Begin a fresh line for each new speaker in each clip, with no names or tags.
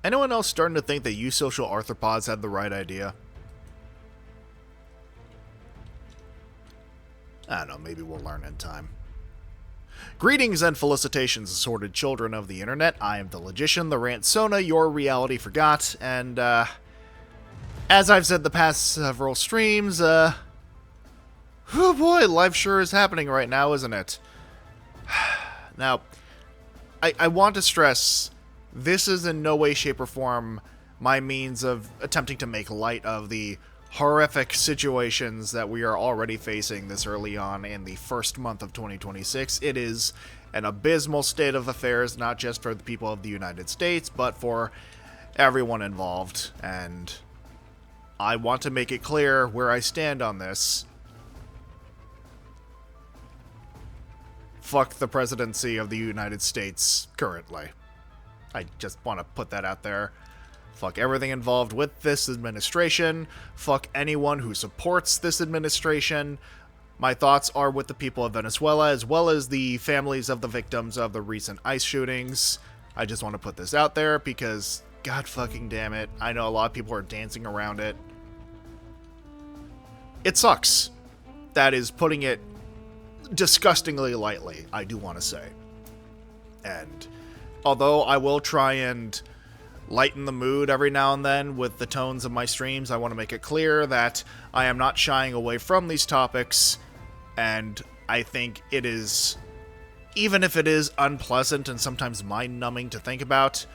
Anyone else starting to think that you social arthropods had the right idea? I don't know, maybe we'll learn in time. Greetings and felicitations, assorted children of the internet. I am the Logician, the Rantsona, your reality forgot, and, as I've said the past several streams, oh boy, life sure is happening right now, isn't it? Now, I want to stress, this is in no way, shape, or form my means of attempting to make light of the horrific situations that we are already facing this early on in the first month of 2026. It is an abysmal state of affairs, not just for the people of the United States, but for everyone involved, and I want to make it clear where I stand on this. Fuck the presidency of the United States currently. I just want to put that out there. Fuck everything involved with this administration. Fuck anyone who supports this administration. My thoughts are with the people of Venezuela, as well as the families of the victims of the recent ICE shootings. I just want to put this out there because, god fucking damn it, I know a lot of people are dancing around it. It sucks. That is putting it disgustingly lightly, I do want to say. And although I will try and lighten the mood every now and then with the tones of my streams, I want to make it clear that I am not shying away from these topics, and I think it is, even if it is unpleasant and sometimes mind-numbing to think about,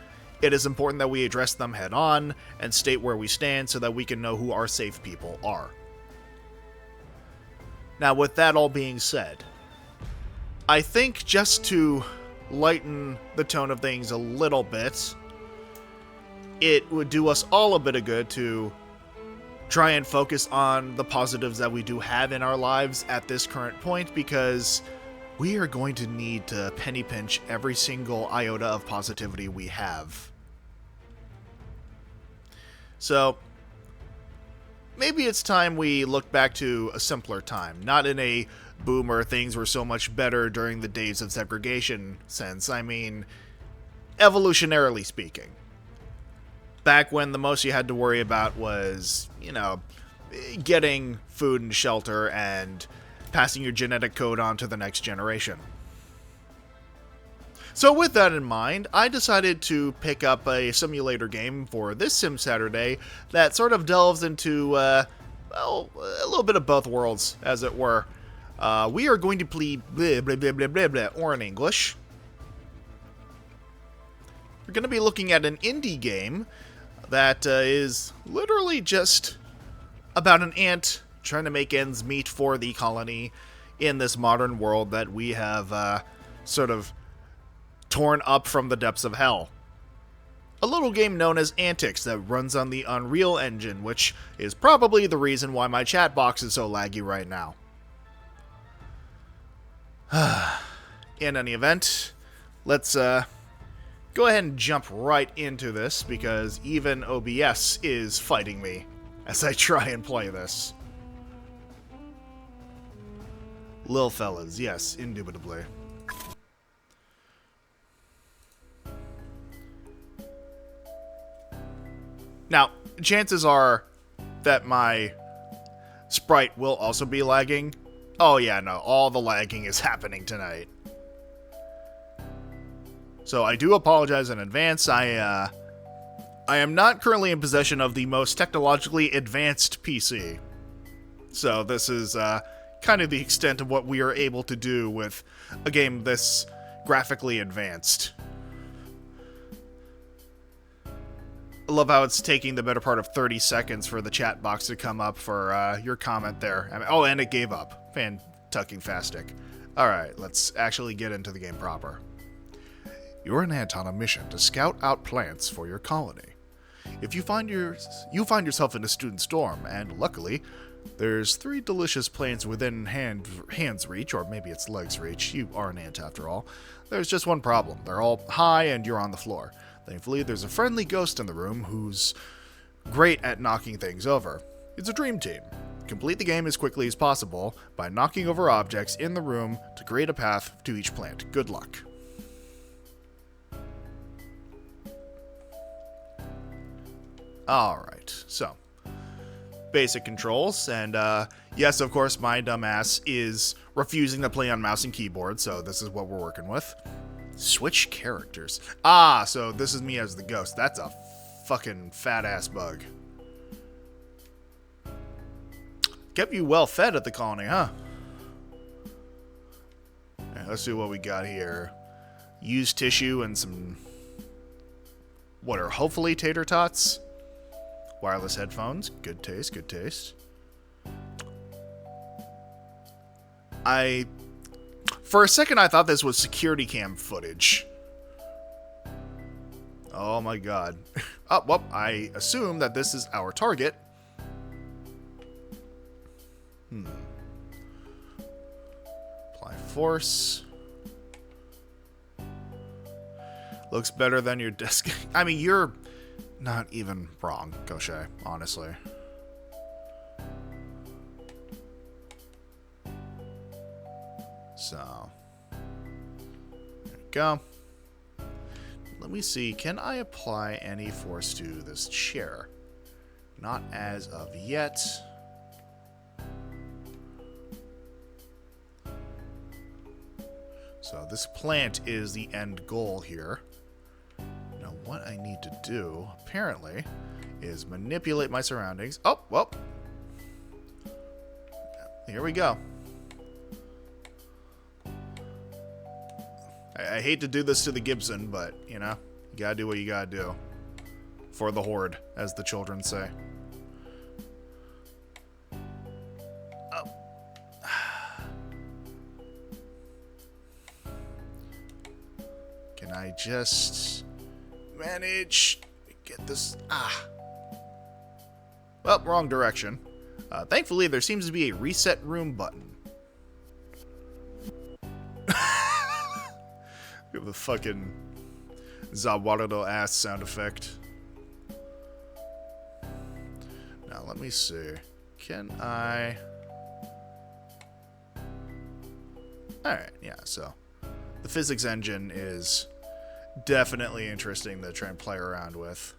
it is important that we address them head-on and state where we stand so that we can know who our safe people are. Now, with that all being said, I think just to lighten the tone of things a little bit, it would do us all a bit of good to try and focus on the positives that we do have in our lives at this current point, because we are going to need to penny pinch every single iota of positivity we have. So, maybe it's time we look back to a simpler time, not in a boomer things were so much better during the days of segregation sense. I mean, evolutionarily speaking. Back when the most you had to worry about was, you know, getting food and shelter and passing your genetic code on to the next generation. So with that in mind, I decided to pick up a simulator game for this Sim Saturday that sort of delves into, well, a little bit of both worlds, as it were. We are going to play blah, blah, blah, blah, blah, blah, or in English. We're going to be looking at an indie game that is literally just about an ant trying to make ends meet for the colony in this modern world that we have sort of torn up from the depths of hell. A little game known as Antics that runs on the Unreal Engine, which is probably the reason why my chat box is so laggy right now. In any event, let's go ahead and jump right into this, because even OBS is fighting me as I try and play this. Lil fellas, yes, indubitably. Now, chances are that my sprite will also be lagging. Oh yeah, no, all the lagging is happening tonight. So I do apologize in advance. I am not currently in possession of the most technologically advanced PC. So this is kind of the extent of what we are able to do with a game this graphically advanced. I love how it's taking the better part of 30 seconds for the chat box to come up for your comment there. I mean, oh, and it gave up. Fan-tucking-fastic. Alright, let's actually get into the game proper. You're an ant on a mission to scout out plants for your colony. If you find yourself in a student storm, and luckily, there's 3 delicious plants within hand's reach, or maybe it's leg's reach. You are an ant after all. There's just one problem. They're all high and you're on the floor. Thankfully, there's a friendly ghost in the room who's great at knocking things over. It's a dream team. Complete the game as quickly as possible by knocking over objects in the room to create a path to each plant. Good luck. Alright, so basic controls, and yes, of course, my dumbass is refusing to play on mouse and keyboard, so this is what we're working with. Switch characters. Ah, so this is me as the ghost. That's a fucking fat-ass bug. Kept you well fed at the colony, huh? Right, let's see what we got here. Used tissue and some... what are hopefully tater tots? Wireless headphones. Good taste, good taste. For a second, I thought this was security cam footage. Oh my god. Oh, well, I assume that this is our target. Apply force. Looks better than your desk. I mean, you're not even wrong, Gaucher, honestly. So, there we go. Let me see, can I apply any force to this chair? Not as of yet. So this plant is the end goal here. Now what I need to do, apparently, is manipulate my surroundings. Oh, well. Here we go. I hate to do this to the Gibson, but, you know, you gotta do what you gotta do. For the Horde, as the children say. Oh. Can I just manage to get this? Ah. Well, wrong direction. Thankfully, there seems to be a reset room button. The fucking Zawardo ass sound effect. Now, let me see. Can I... Alright, yeah, so the physics engine is definitely interesting to try and play around with.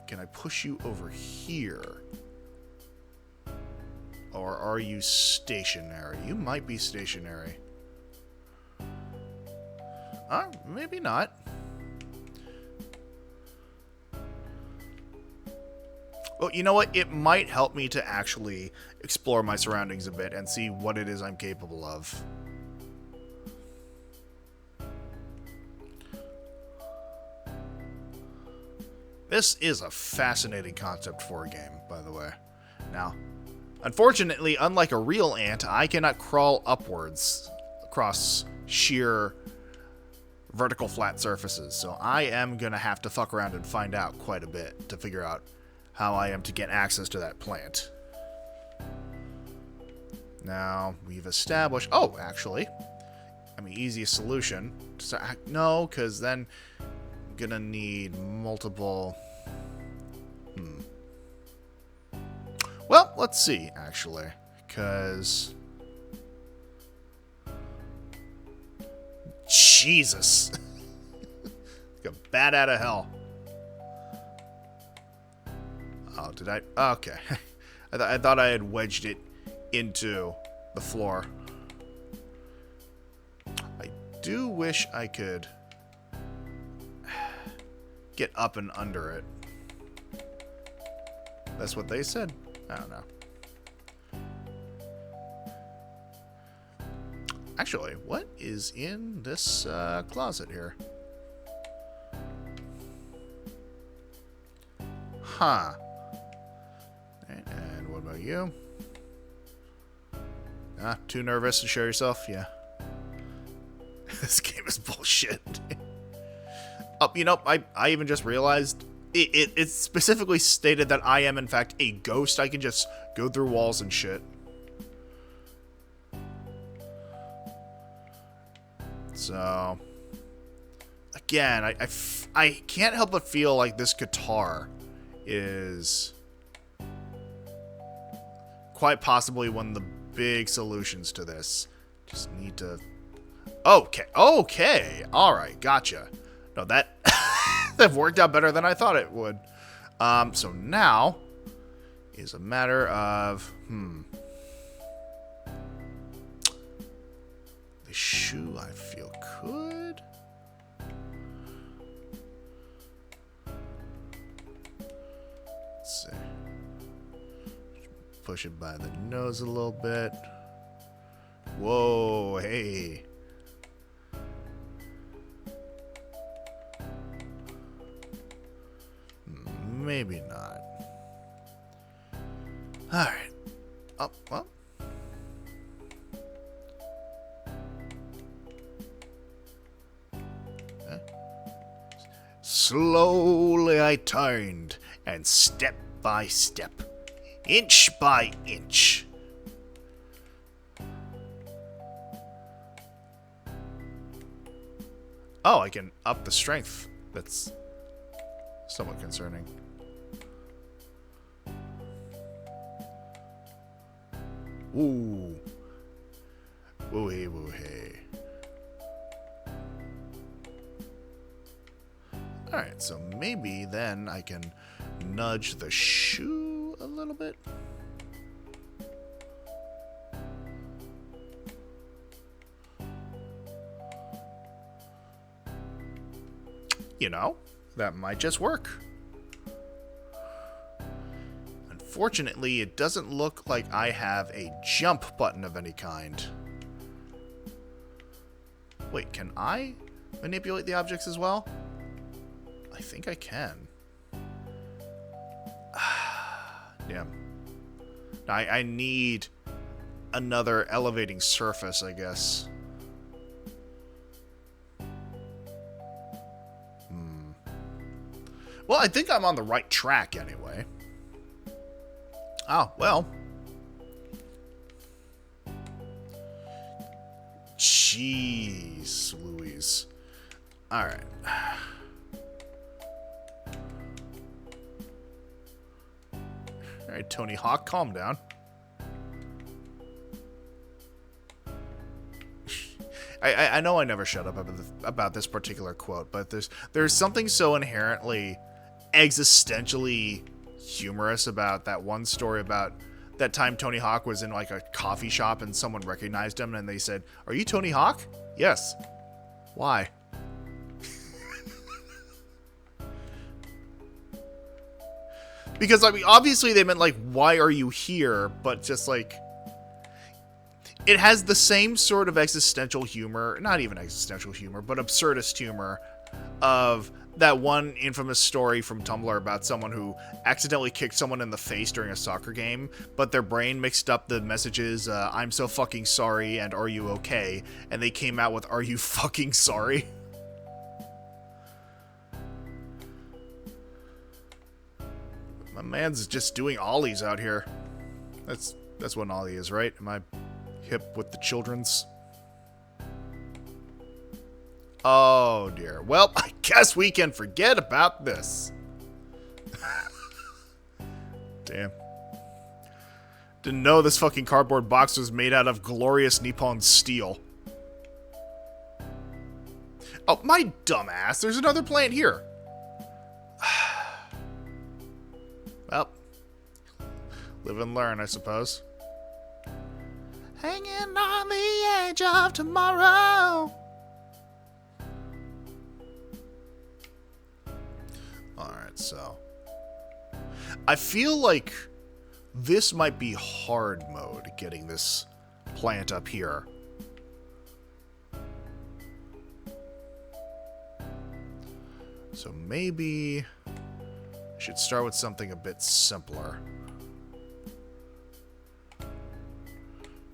Can I push you over here? Or are you stationary? You might be stationary. Maybe not. Well, you know what? It might help me to actually explore my surroundings a bit and see what it is I'm capable of. This is a fascinating concept for a game, by the way. Now, unfortunately, unlike a real ant, I cannot crawl upwards across sheer vertical flat surfaces, so I am gonna have to fuck around and find out quite a bit to figure out how I am to get access to that plant. Now, we've established... Oh, actually, I mean, easiest solution. No, because then I'm gonna need multiple... Well, let's see, actually, because... Jesus. Like a bat out of hell. Oh, did I? Okay. I thought I had wedged it into the floor. I do wish I could get up and under it. That's what they said. I don't know. Actually, what is in this closet here? Huh. And what about you? Ah, too nervous to show yourself? Yeah. This game is bullshit. Oh, you know, I even just realized it specifically stated that I am, in fact, a ghost. I can just go through walls and shit. So, again, I can't help but feel like this guitar is quite possibly one of the big solutions to this. Just need to... Okay, alright, gotcha. No, that That worked out better than I thought it would. So now is a matter of, the shoe I feel could. Let's see. Push it by the nose a little bit. Whoa, hey. Maybe not. Alright. Oh, well. Slowly I turned, and step by step, inch by inch. Oh, I can up the strength. That's somewhat concerning. Ooh. Woo-hey, woo-hey. Alright, so maybe then I can nudge the shoe a little bit. You know, that might just work. Unfortunately, it doesn't look like I have a jump button of any kind. Wait, can I manipulate the objects as well? I think I can. Damn. I need another elevating surface, I guess. Well, I think I'm on the right track anyway. Oh, well. Jeez Louise. Alright. Alright, Tony Hawk, calm down. I know I never shut up about this particular quote, but there's something so inherently existentially humorous about that one story about that time Tony Hawk was in like a coffee shop and someone recognized him and they said, "Are you Tony Hawk?" "Yes." "Why?" Because I mean, obviously they meant like, "Why are you here?" But just like, it has the same sort of existential humor, not even existential humor, but absurdist humor of that one infamous story from Tumblr about someone who accidentally kicked someone in the face during a soccer game, but their brain mixed up the messages, "I'm so fucking sorry" and "Are you okay?" and they came out with "Are you fucking sorry?" My man's just doing ollies out here. That's what an ollie is, right? Am I hip with the children's? Oh dear. Well, I guess we can forget about this. Damn. Didn't know this fucking cardboard box was made out of glorious Nippon steel. Oh, my dumbass. There's another plant here. Well, live and learn, I suppose. Hanging on the edge of tomorrow. Alright, so I feel like this might be hard mode, getting this plant up here. So maybe I should start with something a bit simpler.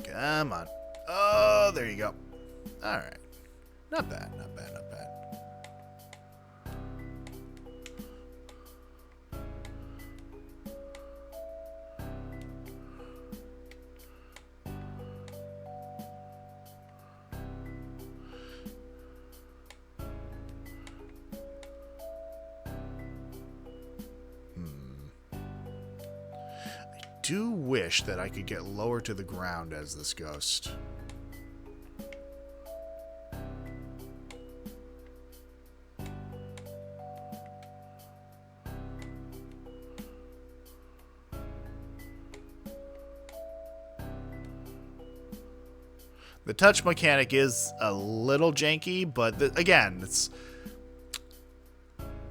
Come on. Oh, there you go. Alright. Not bad, not bad, not bad. I do wish that I could get lower to the ground as this ghost. The touch mechanic is a little janky, but again, it's...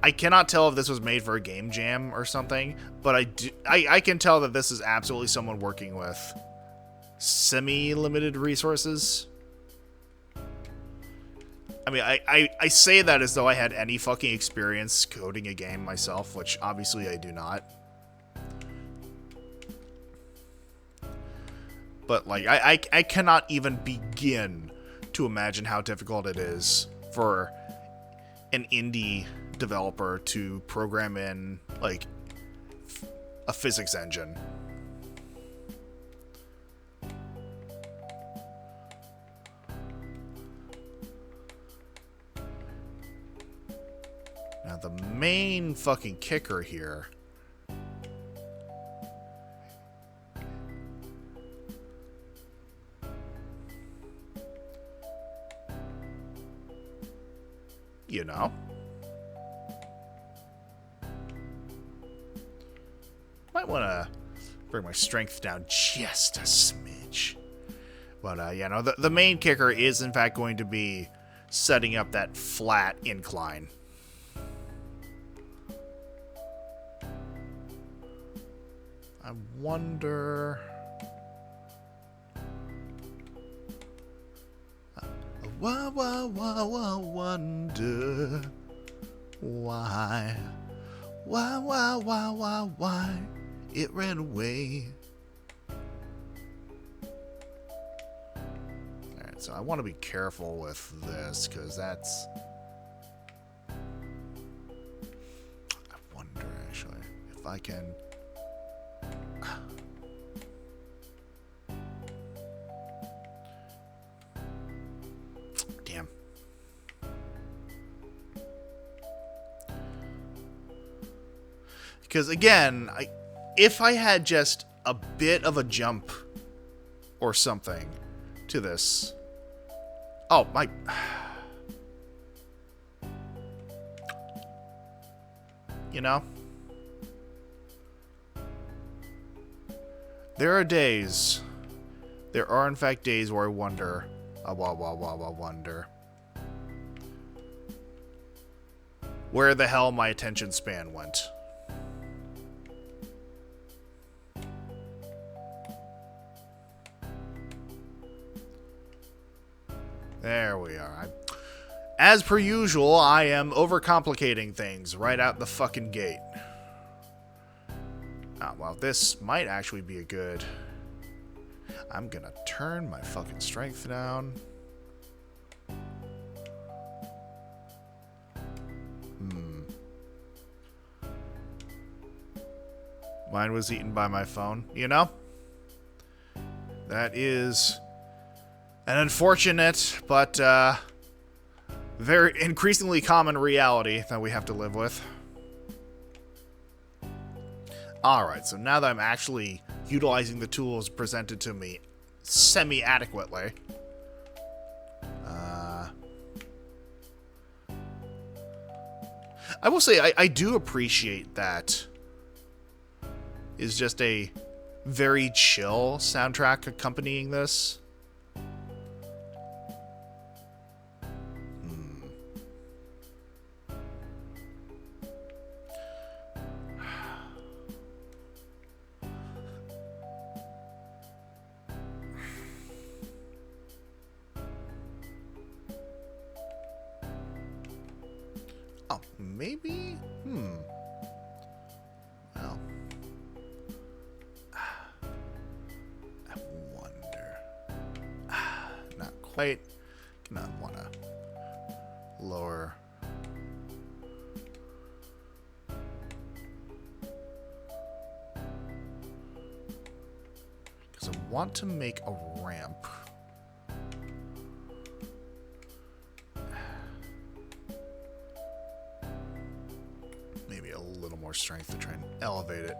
I cannot tell if this was made for a game jam or something, but I can tell that this is absolutely someone working with semi-limited resources. I mean, I say that as though I had any fucking experience coding a game myself, which obviously I do not. But, like, I cannot even begin to imagine how difficult it is for an indie developer to program in, like, a physics engine. Now, the main fucking kicker here... You know? Might want to bring my strength down just a smidge. But, you know, the main kicker is, in fact, going to be setting up that flat incline. I wonder... wonder why it ran away. Alright, so I want to be careful with this, because that's... I wonder, actually, if I can... Damn. Because, again, if I had just a bit of a jump or something to this... Oh, my... You know? There are days... There are, in fact, days where I wonder... wonder... where the hell my attention span went. There we are. As per usual, I am overcomplicating things right out the fucking gate. Ah, well, this might actually be a good... I'm gonna turn my fucking strength down. Mine was eaten by my phone, you know? That is an unfortunate, but very increasingly common reality that we have to live with. Alright, so now that I'm actually utilizing the tools presented to me semi-adequately, I will say I do appreciate that is just a very chill soundtrack accompanying this. Oh, maybe? Well. I wonder. Not quite. Not want to lower. Because I want to make a ramp. Maybe a little more strength to try and elevate it.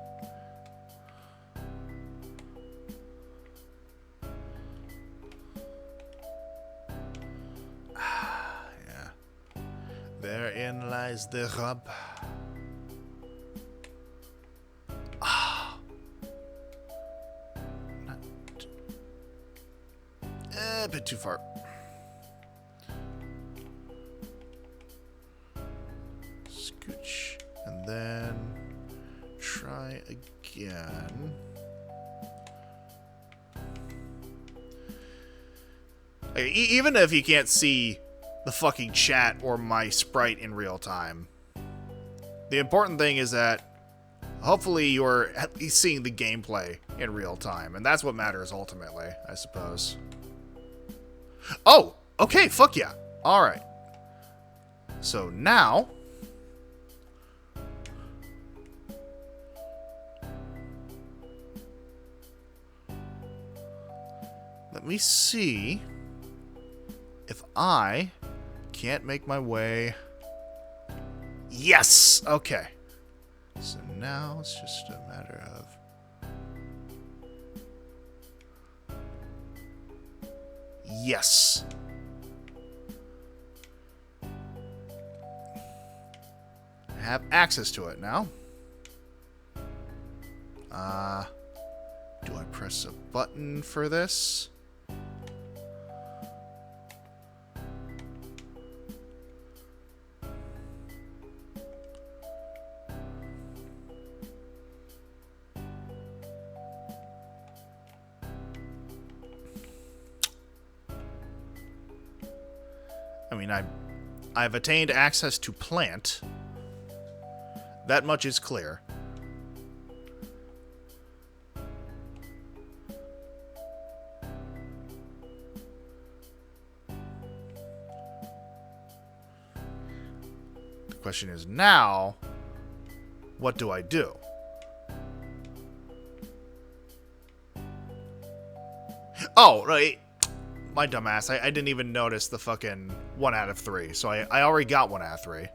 Yeah. Therein lies the rub. a bit too far. Scooch. And then try again. Even if you can't see the fucking chat or my sprite in real time, the important thing is that hopefully you're at least seeing the gameplay in real time, and that's what matters ultimately, I suppose. Oh, okay, fuck yeah. Alright. So now, let me see if I can't make my way. Yes! Okay. So now it's just a matter of... Yes! I have access to it now. Do I press a button for this? I mean, I've attained access to plant. That much is clear. The question is now, what do I do? Oh, right. My dumbass. I didn't even notice the fucking 1 out of 3. So I already got 1 out of 3.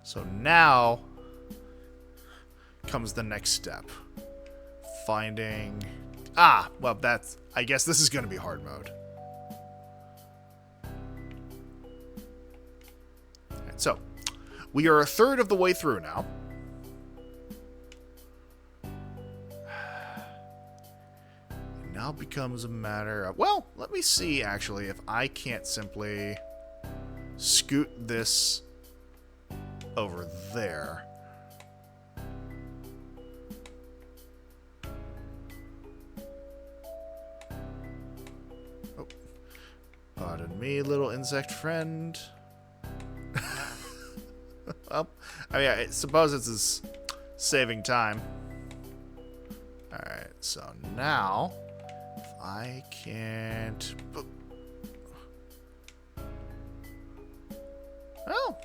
So now comes the next step. Finding... Ah, well, that's... I guess this is going to be hard mode. Alright, so, we are a third of the way through now. Now becomes a matter of... Well, let me see, actually, if I can't simply scoot this over there. Oh. Pardon me, little insect friend. Well, I mean, I suppose it's is saving time. Alright, so now... I can't... Well,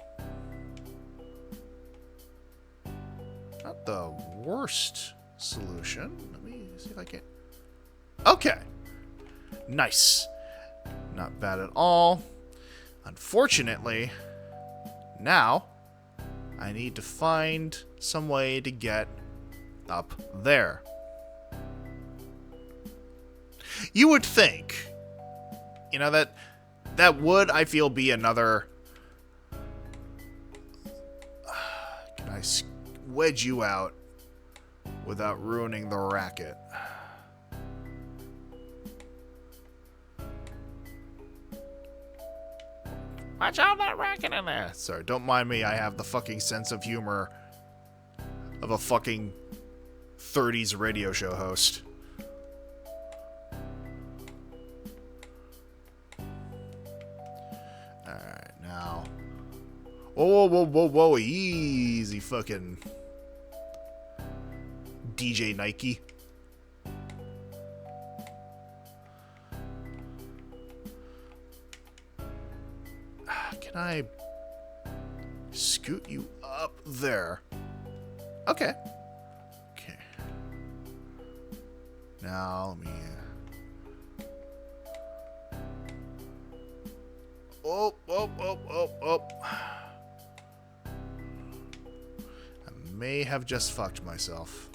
not the worst solution. Let me see if I can... Okay. Nice. Not bad at all. Unfortunately, now I need to find some way to get up there. You would think, you know, that would, I feel, be another... Can I wedge you out without ruining the racket? Watch out, that racket in there. Sorry, don't mind me. I have the fucking sense of humor of a fucking 30s radio show host. Alright, now. Whoa, whoa, whoa, whoa. Easy fucking DJ Nike. Can I scoot you up there? Okay. Okay. Now, let me... Oh, oh, oh, oh, oh. I may have just fucked myself.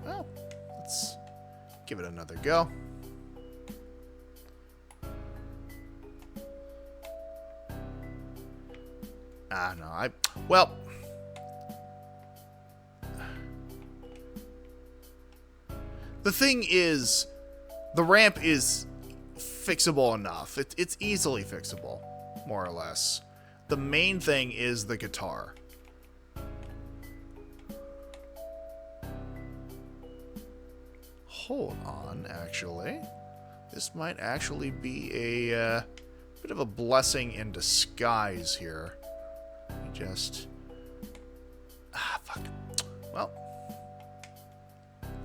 Well, let's give it another go. Ah, no, well, The thing is, the ramp is fixable enough. It's easily fixable, more or less. The main thing is the guitar. Hold on, actually. This might actually be a bit of a blessing in disguise here. Just... fuck. Well,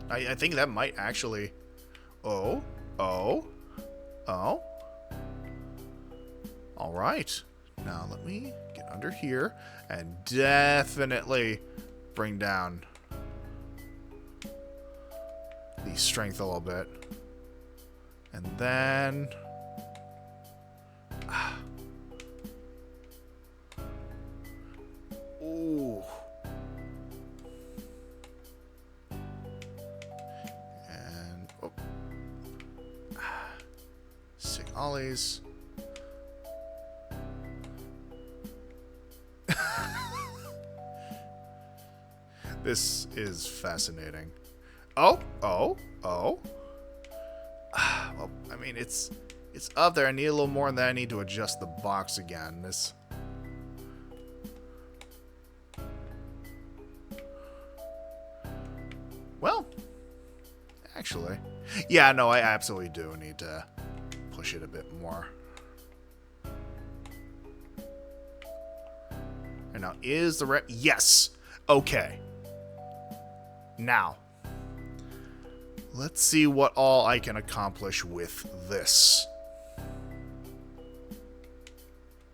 I think that might actually... Oh. Alright. Now let me get under here and definitely bring down the strength a little bit. And then... Ooh. And... Oh. Sick ollies. This is fascinating. Oh. Well, I mean, it's up there. I need a little more than that. I need to adjust the box again. This... Well, actually, yeah, no, I absolutely do need to push it a bit more. And now, is the rep... Yes! Okay. Now, let's see what all I can accomplish with this.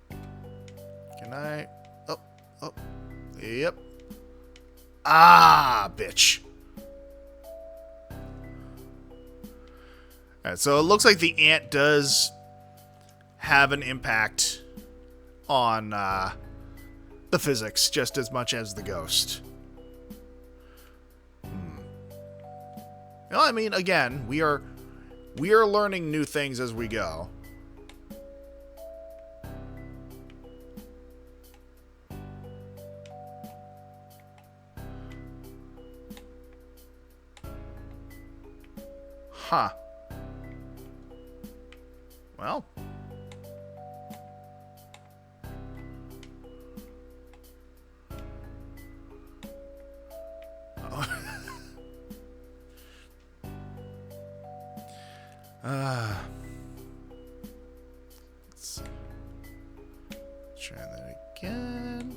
Can I... Oh. Yep. Ah, bitch. Alright, so it looks like the ant does have an impact on the physics just as much as the ghost. Well, I mean, again, we are learning new things as we go. Huh. Well. Let's try that again.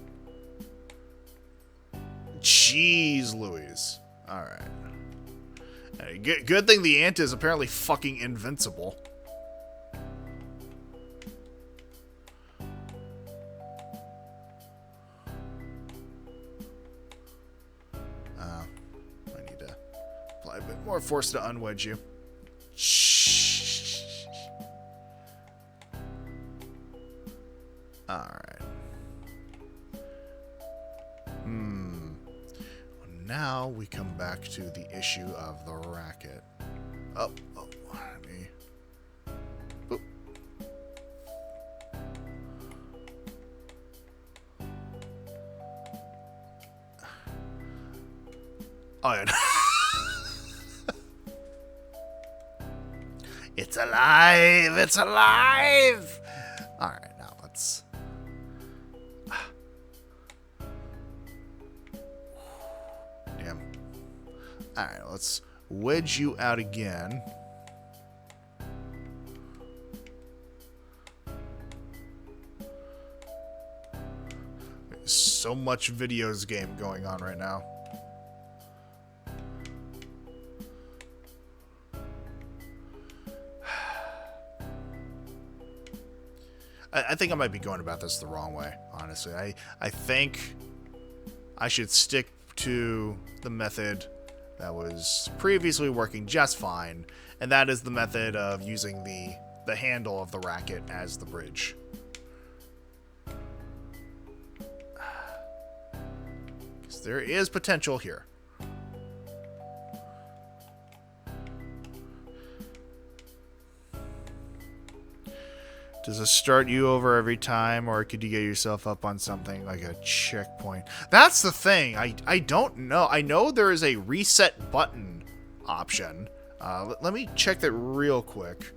Jeez Louise. Alright. Good thing the ant is apparently fucking invincible. I need to apply a bit more force to unwedge you. Shh. Alright. Now we come back to the issue of the racket. Oh, let me... Boop. Oh, yeah. It's alive! It's alive! Alright, now let's... Damn. Alright, let's wedge you out again. There's so much videos game going on right now. I think I might be going about this the wrong way, honestly. I think I should stick to the method that was previously working just fine, and that is the method of using the handle of the racket as the bridge. Because there is potential here. Does it start you over every time, or could you get yourself up on something like a checkpoint? That's the thing. I don't know. I know there is a reset button option, Let me check that real quick.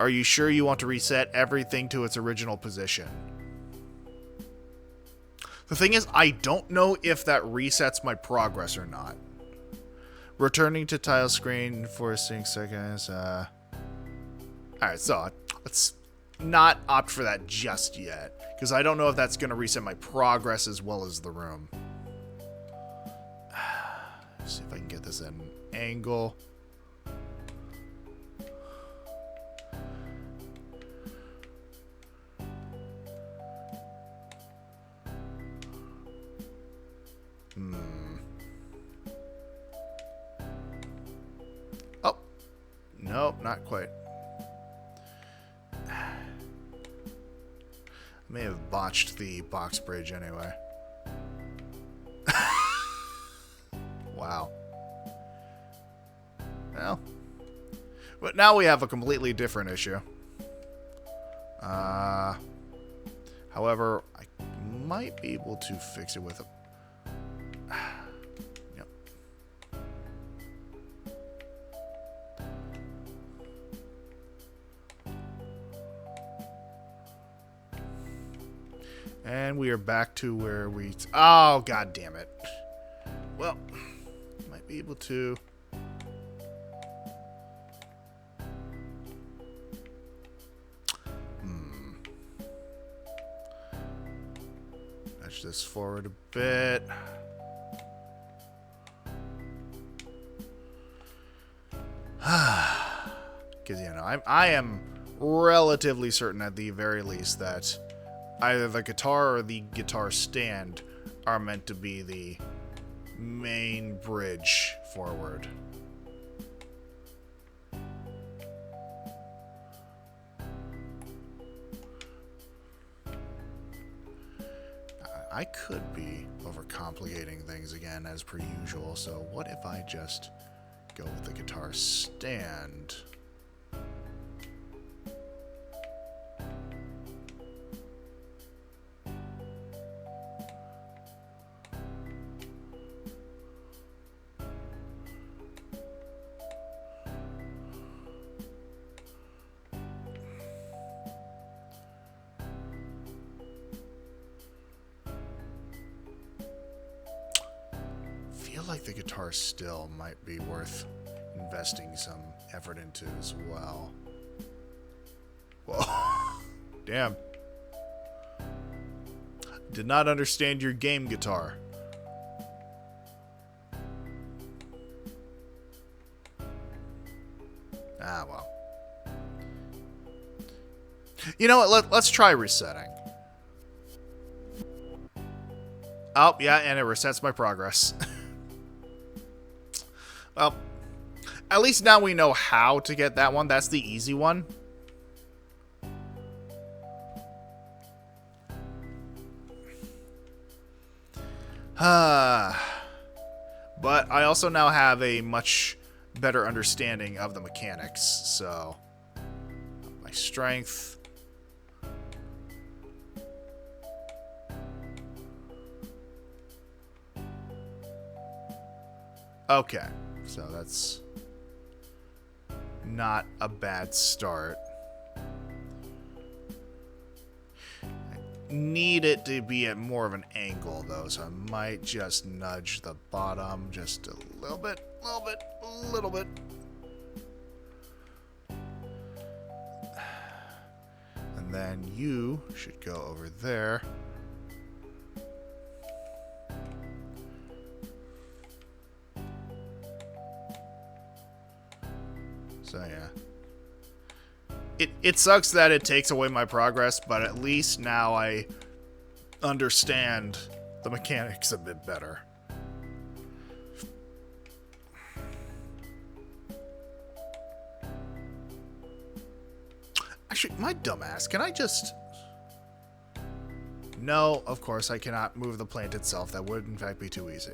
Are you sure you want to reset everything to its original position? The thing is, I don't know if that resets my progress or not. Returning to tile screen for 6 seconds. Alright, so let's not opt for that just yet, because I don't know if that's going to reset my progress as well as the room. See if I can get this at an angle. Oh, nope, not quite. I may have botched the box bridge anyway. Wow. Well, but now we have a completely different issue. However, I might be able to fix it with a... Yep. And we are back to where we... Oh, god damn it. Well, might be able to... Nudge this forward a bit. Because, you know, I am relatively certain at the very least that either the guitar or the guitar stand are meant to be the main bridge forward. I could be overcomplicating things again as per usual, so what if I just go with the guitar stand? Like the guitar still might be worth investing some effort into as well. Whoa. Damn. Did not understand your game, guitar. Ah, well. You know what? Let's try resetting. Oh, yeah, and it resets my progress. Well, at least now we know how to get that one. That's the easy one. But I also now have a much better understanding of the mechanics, so... My strength... Okay. So that's not a bad start. I need it to be at more of an angle, though, so I might just nudge the bottom just a little bit, a little bit. And then you should go over there. So yeah, it sucks that it takes away my progress, but at least now I understand the mechanics a bit better. Actually, my dumbass, can I just... No, of course I cannot move the plant itself. That would in fact be too easy.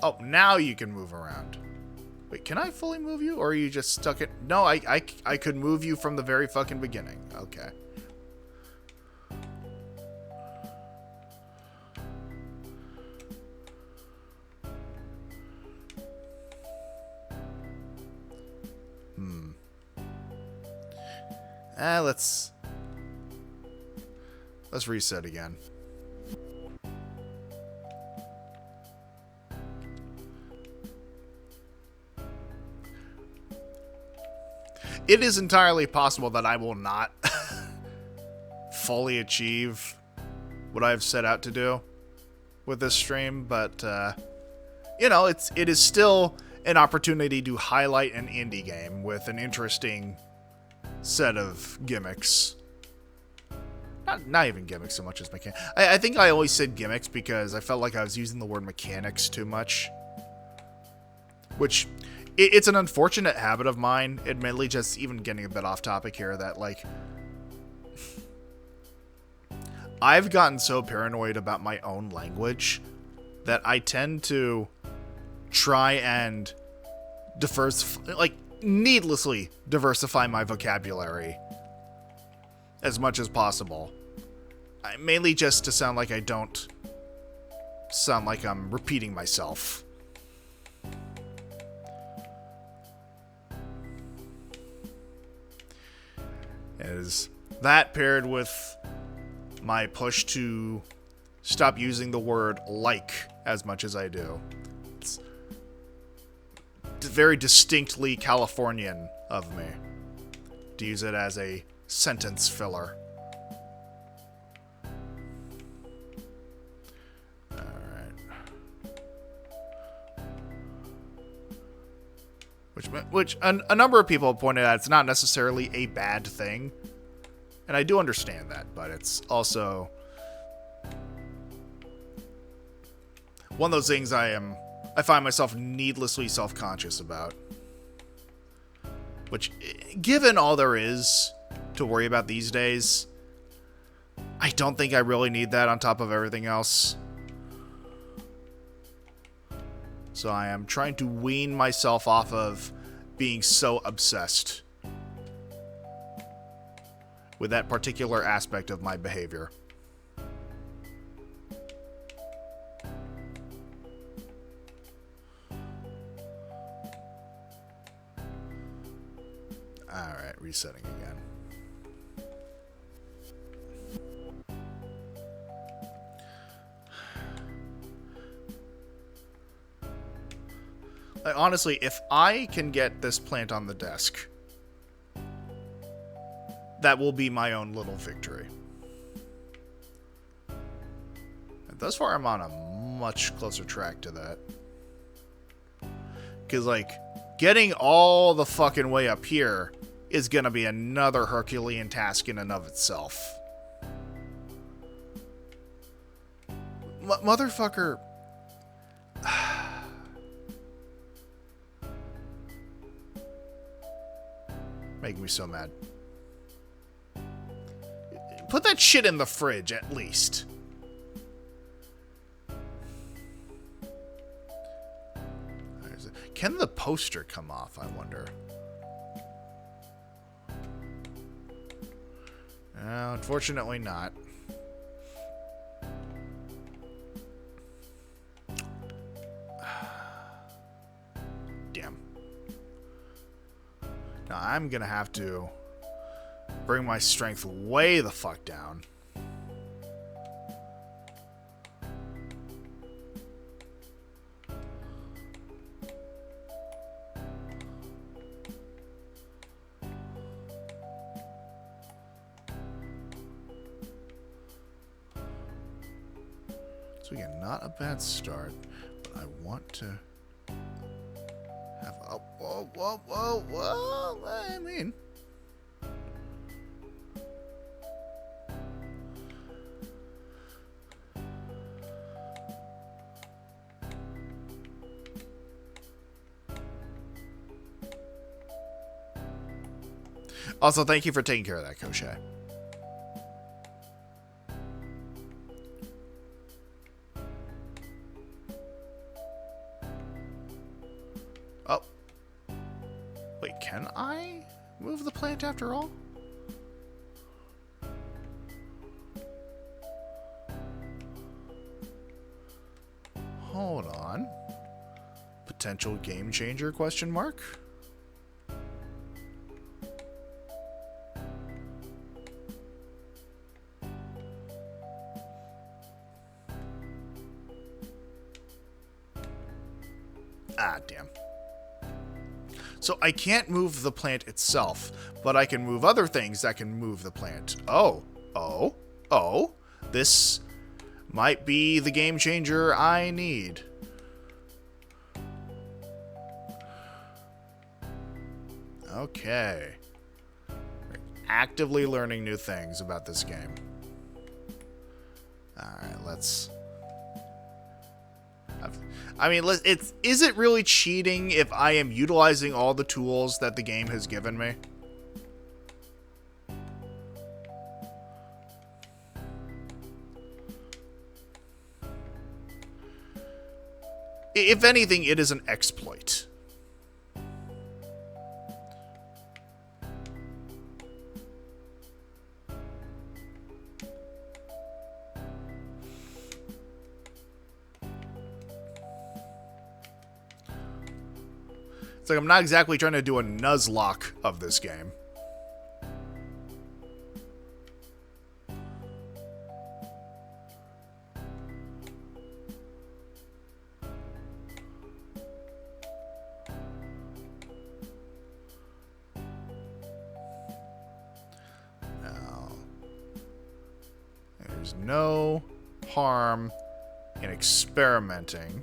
Oh, now you can move around. Wait. Can I fully move you, or are you just stuck in... No, I could move you from the very fucking beginning. Okay. Let's reset again. It is entirely possible that I will not fully achieve what I've set out to do with this stream, but you know, it is still an opportunity to highlight an indie game with an interesting set of gimmicks. Not even gimmicks so much as mechanics. I think I always said gimmicks because I felt like I was using the word mechanics too much. Which, it's an unfortunate habit of mine, admittedly, just even getting a bit off topic here, that, like, I've gotten so paranoid about my own language that I tend to try and needlessly diversify my vocabulary as much as possible. Mainly just to sound like I don't sound like I'm repeating myself. Is that paired with my push to stop using the word like as much as I do. It's very distinctly Californian of me to use it as a sentence filler. Which a number of people have pointed out it's not necessarily a bad thing. And I do understand that, but it's also one of those things I find myself needlessly self-conscious about. Which, given all there is to worry about these days, I don't think I really need that on top of everything else. So I am trying to wean myself off of being so obsessed with that particular aspect of my behavior. Alright, resetting again. Like, honestly, if I can get this plant on the desk, that will be my own little victory. And thus far, I'm on a much closer track to that. Because, like, getting all the fucking way up here is gonna be another Herculean task in and of itself. Motherfucker... Making me so mad. Put that shit in the fridge, at least. Can the poster come off, I wonder? No, unfortunately not. Damn. Now I'm gonna have to bring my strength way the fuck down. So again, not a bad start, but I want to have a whoa, I mean. Also, thank you for taking care of that, Koshay. Oh. I move the plant after all? Hold on. Potential game changer, question mark? Ah, damn. So I can't move the plant itself, but I can move other things that can move the plant. Oh. This might be the game changer I need. Okay. We're actively learning new things about this game. Alright, let's... I mean, is it really cheating if I am utilizing all the tools that the game has given me? If anything, it is an exploit. It's like I'm not exactly trying to do a Nuzlocke of this game. Now, there's no harm in experimenting.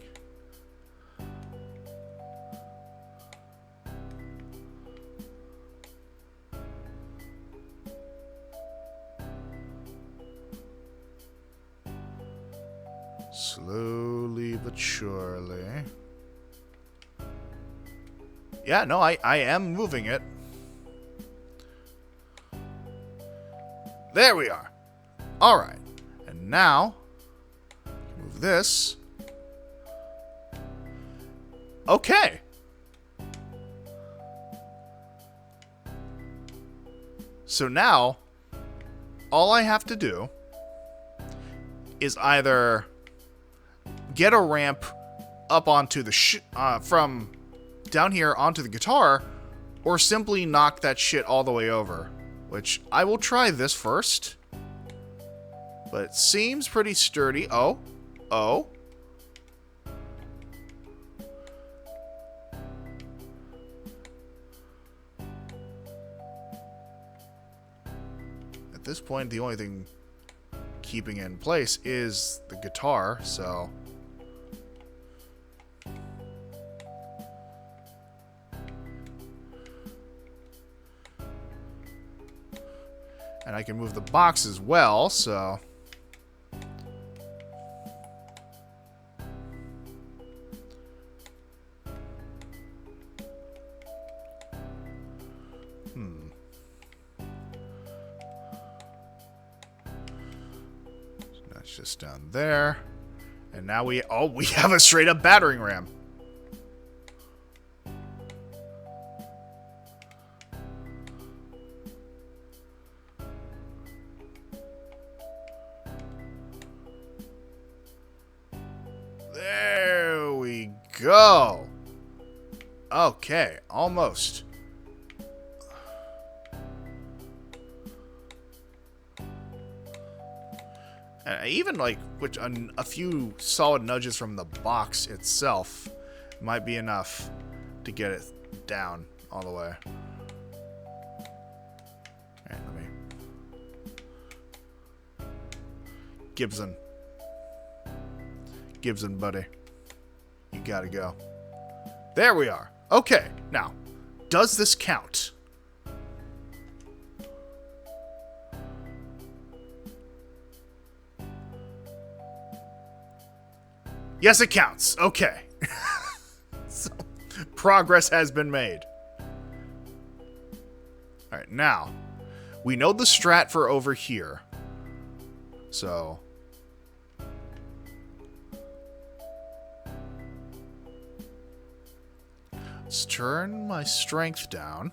Slowly but surely. Yeah, no, I am moving it. There we are. Alright. And now, move this. Okay. So now, all I have to do is either get a ramp up onto the from down here onto the guitar, or simply knock that shit all the way over. Which, I will try this first. But it seems pretty sturdy. Oh. At this point, the only thing keeping it in place is the guitar, so... And I can move the box as well, so... So that's just down there. And now we have a straight up battering ram. There we go. Okay, almost. Even like a few solid nudges from the box itself might be enough to get it down all the way. Alright, let me... Gibson, buddy. You gotta go. There we are. Okay, now, does this count? Yes, it counts. Okay. So, progress has been made. Alright, now, we know the strat for over here. So... let's turn my strength down.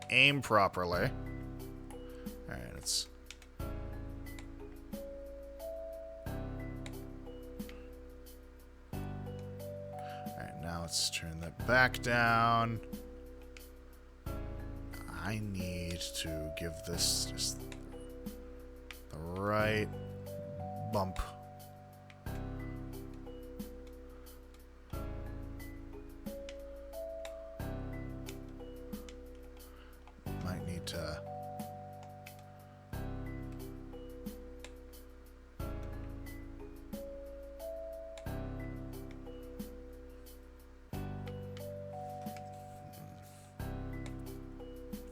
aim properly. Alright, let's... Alright, now let's turn that back down. I need to give this just the right bump. Might need to...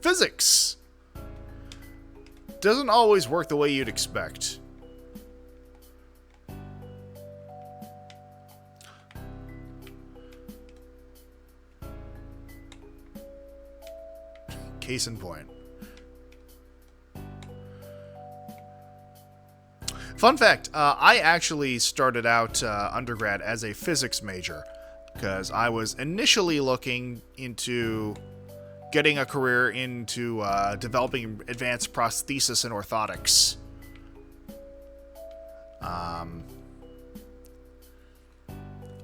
Physics doesn't always work the way you'd expect. Case in point. Fun fact, I actually started out undergrad as a physics major because I was initially looking into getting a career into developing advanced prosthesis and orthotics.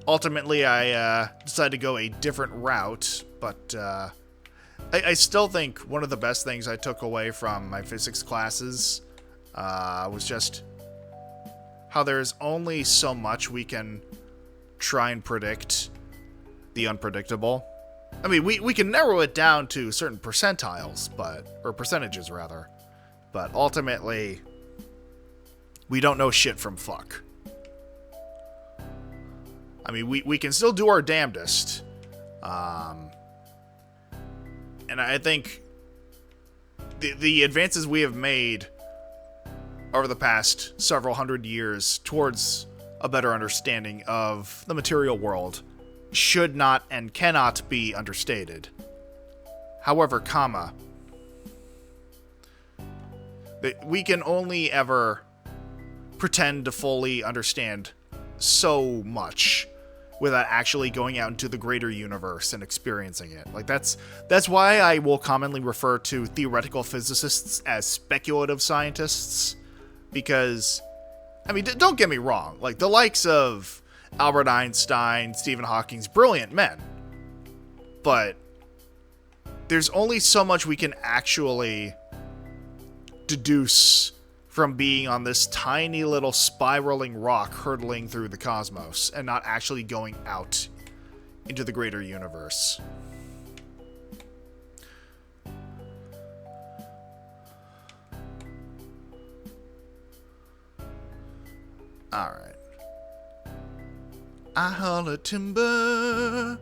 Ultimately, I decided to go a different route, but I still think one of the best things I took away from my physics classes was just how there's only so much we can try and predict the unpredictable. I mean, we can narrow it down to certain percentiles, or percentages rather, but ultimately, we don't know shit from fuck. I mean, we can still do our damnedest, and I think the advances we have made over the past several hundred years towards a better understanding of the material world should not and cannot be understated. However, we can only ever pretend to fully understand so much without actually going out into the greater universe and experiencing it. Like that's why I will commonly refer to theoretical physicists as speculative scientists, because I mean, don't get me wrong, like the likes of Albert Einstein, Stephen Hawking's brilliant men. But there's only so much we can actually deduce from being on this tiny little spiraling rock hurtling through the cosmos and not actually going out into the greater universe. Alright. I holler timber.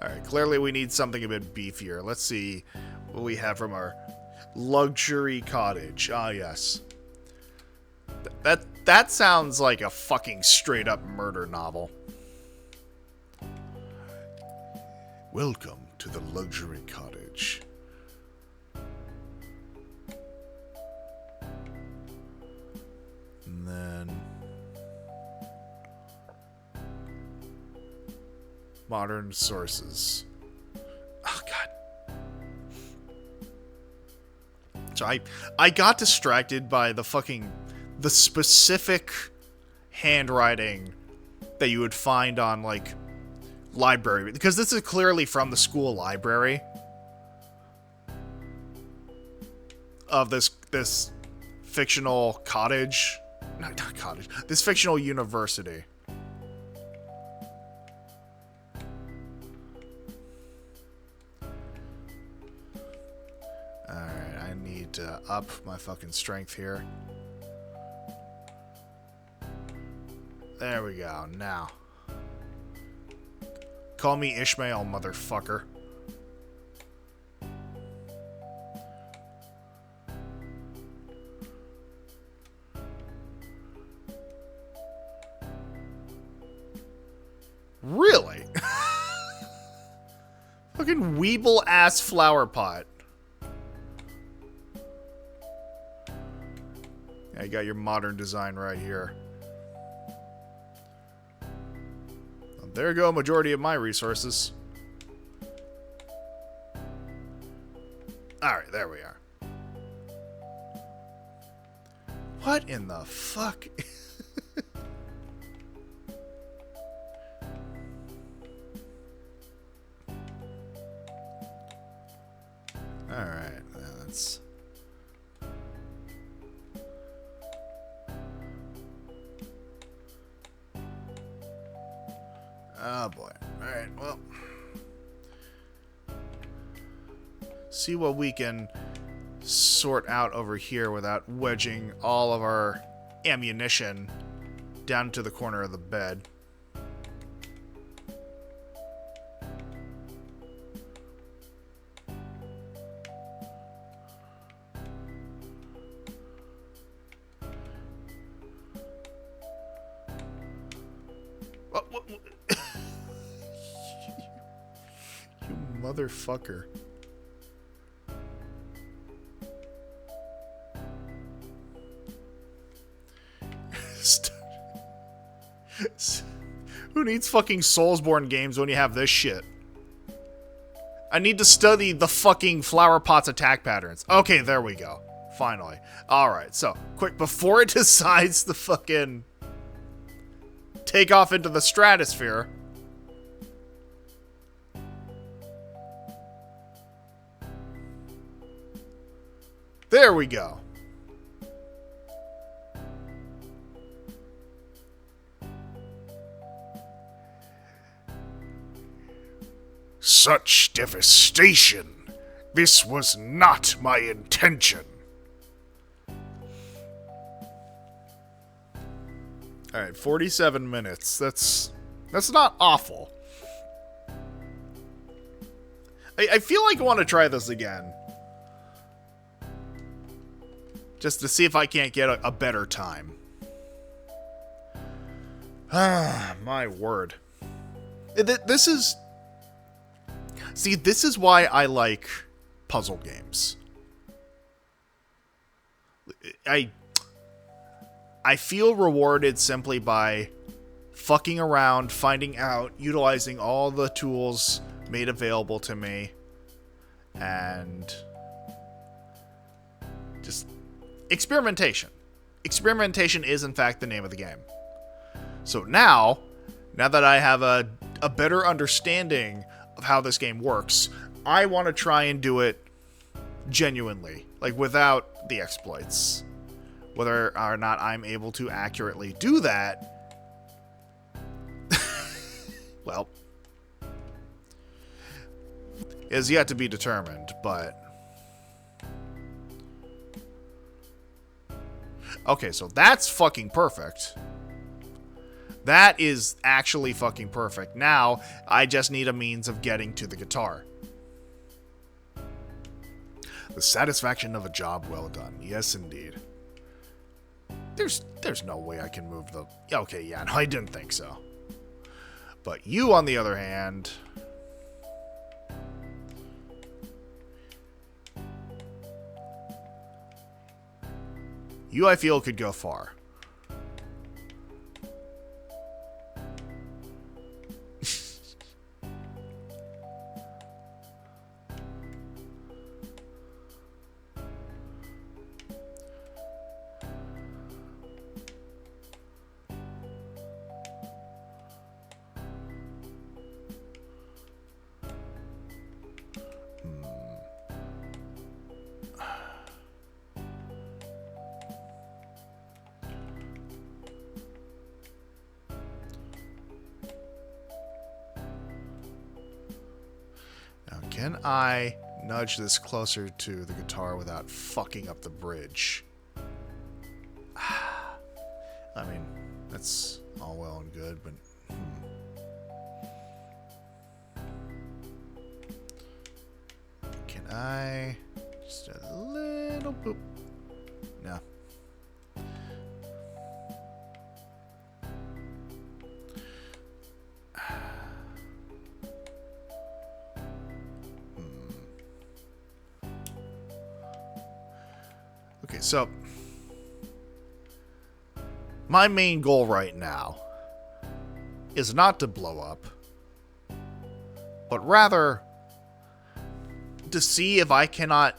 Alright, clearly we need something a bit beefier. Let's see what we have from our luxury cottage. Ah, yes. That sounds like a fucking straight up murder novel. Welcome to the luxury cottage. And then modern sources. Oh god. So I got distracted by the specific handwriting that you would find on like library, because this is clearly from the school library of this fictional cottage. Not cottage. This fictional university. Alright, I need to up my fucking strength here. There we go, now. Call me Ishmael, motherfucker. Really? Fucking weeble ass flower pot. Yeah, you got your modern design right here. there go a majority of my resources. Alright, there we are. What in the fuck? Alright, that's... Oh boy. Alright, well... see what we can sort out over here without wedging all of our ammunition down to the corner of the bed. What? You motherfucker. Who needs fucking Soulsborne games when you have this shit? I need to study the fucking flower pot's attack patterns. Okay, there we go. Finally. Alright, so, quick, before it decides to fucking take off into the stratosphere. There we go. Such devastation! This was not my intention! Alright, 47 minutes. That's not awful. I feel like I want to try this again. Just to see if I can't get a better time. Ah, my word. This is... See, this is why I like puzzle games. I feel rewarded simply by fucking around, finding out, utilizing all the tools made available to me, and just experimentation. Experimentation is, in fact, the name of the game. So now that I have a better understanding of how this game works, I want to try and do it genuinely, like without the exploits. Whether or not I'm able to accurately do that, well, is yet to be determined, but... Okay, so that's fucking perfect. That is actually fucking perfect. Now, I just need a means of getting to the guitar. The satisfaction of a job well done. Yes, indeed. There's no way I can move the... Okay, yeah, no, I didn't think so. But you, on the other hand... You, I feel, could go far. Can I nudge this closer to the guitar without fucking up the bridge? I mean, that's all well and good, but... Can I... Just a little boop. No. Okay, so my main goal right now is not to blow up, but rather to see if I cannot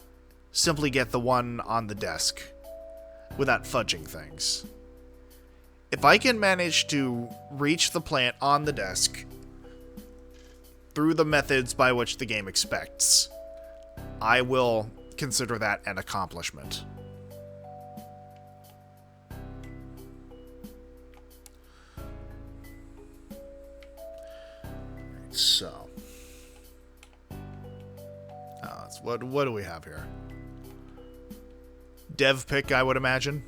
simply get the one on the desk without fudging things. If I can manage to reach the plant on the desk through the methods by which the game expects, I will consider that an accomplishment. So, what do we have here? Dev pick, I would imagine.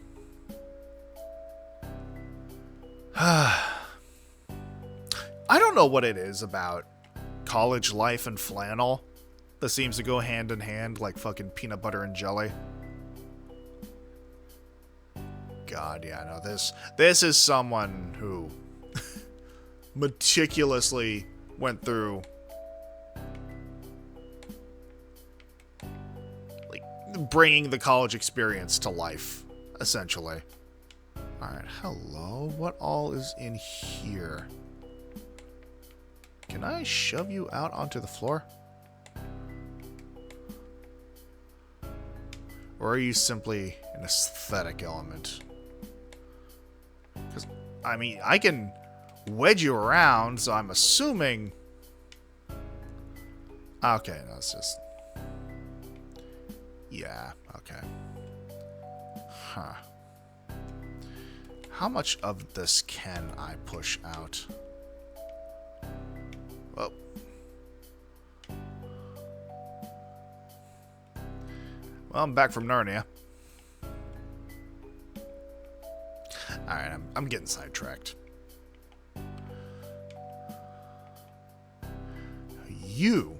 I don't know what it is about college life and flannel that seems to go hand in hand like fucking peanut butter and jelly. God, yeah, no, this is someone who meticulously went through like bringing the college experience to life, essentially. Alright, hello. What all is in here? Can I shove you out onto the floor? Or are you simply an aesthetic element? Because, I mean, I can wedge you around, so I'm assuming... Okay, no, it's just... Yeah, okay. Huh. How much of this can I push out? Well... Well, I'm back from Narnia. Alright, I'm getting sidetracked. You.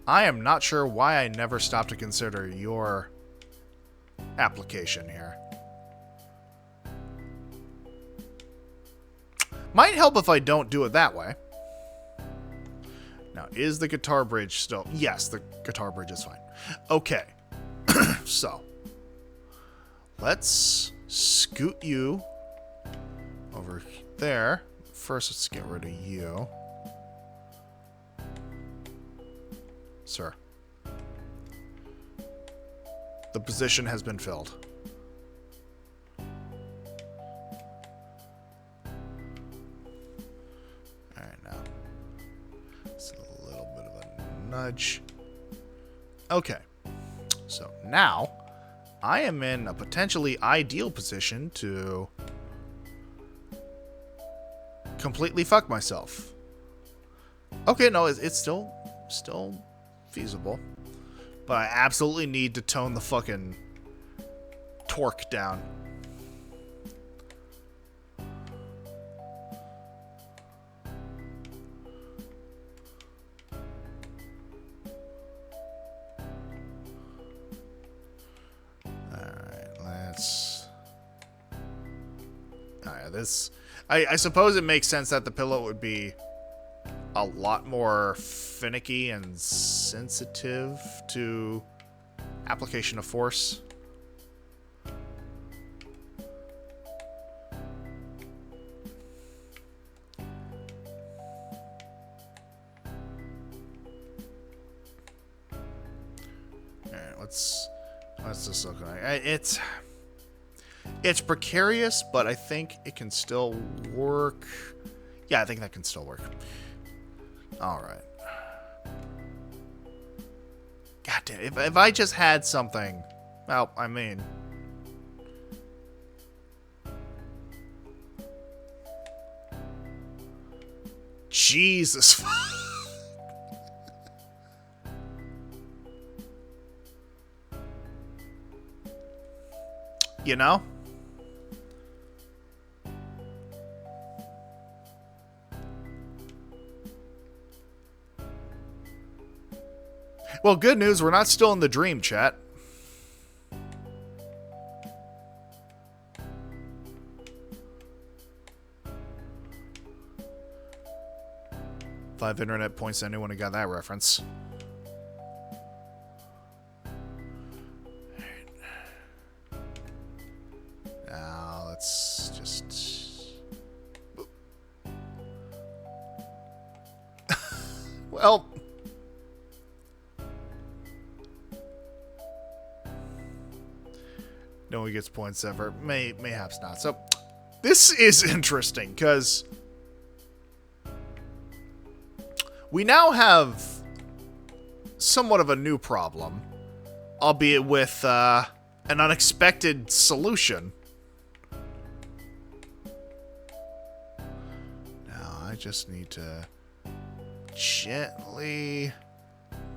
I am not sure why I never stopped to consider your application here. Might help if I don't do it that way. Now, is the guitar bridge still... Yes, the guitar bridge is fine. Okay. So. Let's scoot you over there. First, let's get rid of you. Sir. The position has been filled. Alright, now. It's a little bit of a nudge. Okay. So now, I am in a potentially ideal position to completely fuck myself. Okay, no, it's still feasible. But I absolutely need to tone the fucking torque down. I suppose it makes sense that the pillow would be a lot more finicky and sensitive to application of force. Alright, let's just look at it. It's precarious, but I think it can still work. Yeah, I think that can still work. Alright. God damn, if I just had something... Well, I mean... Jesus. You know? Well, good news, we're not still in the dream, chat. Five internet points to anyone who got that reference. Now, let's just... Well, no one gets points ever. Mayhaps not. So, this is interesting, because we now have somewhat of a new problem, albeit with an unexpected solution. Now, I just need to gently,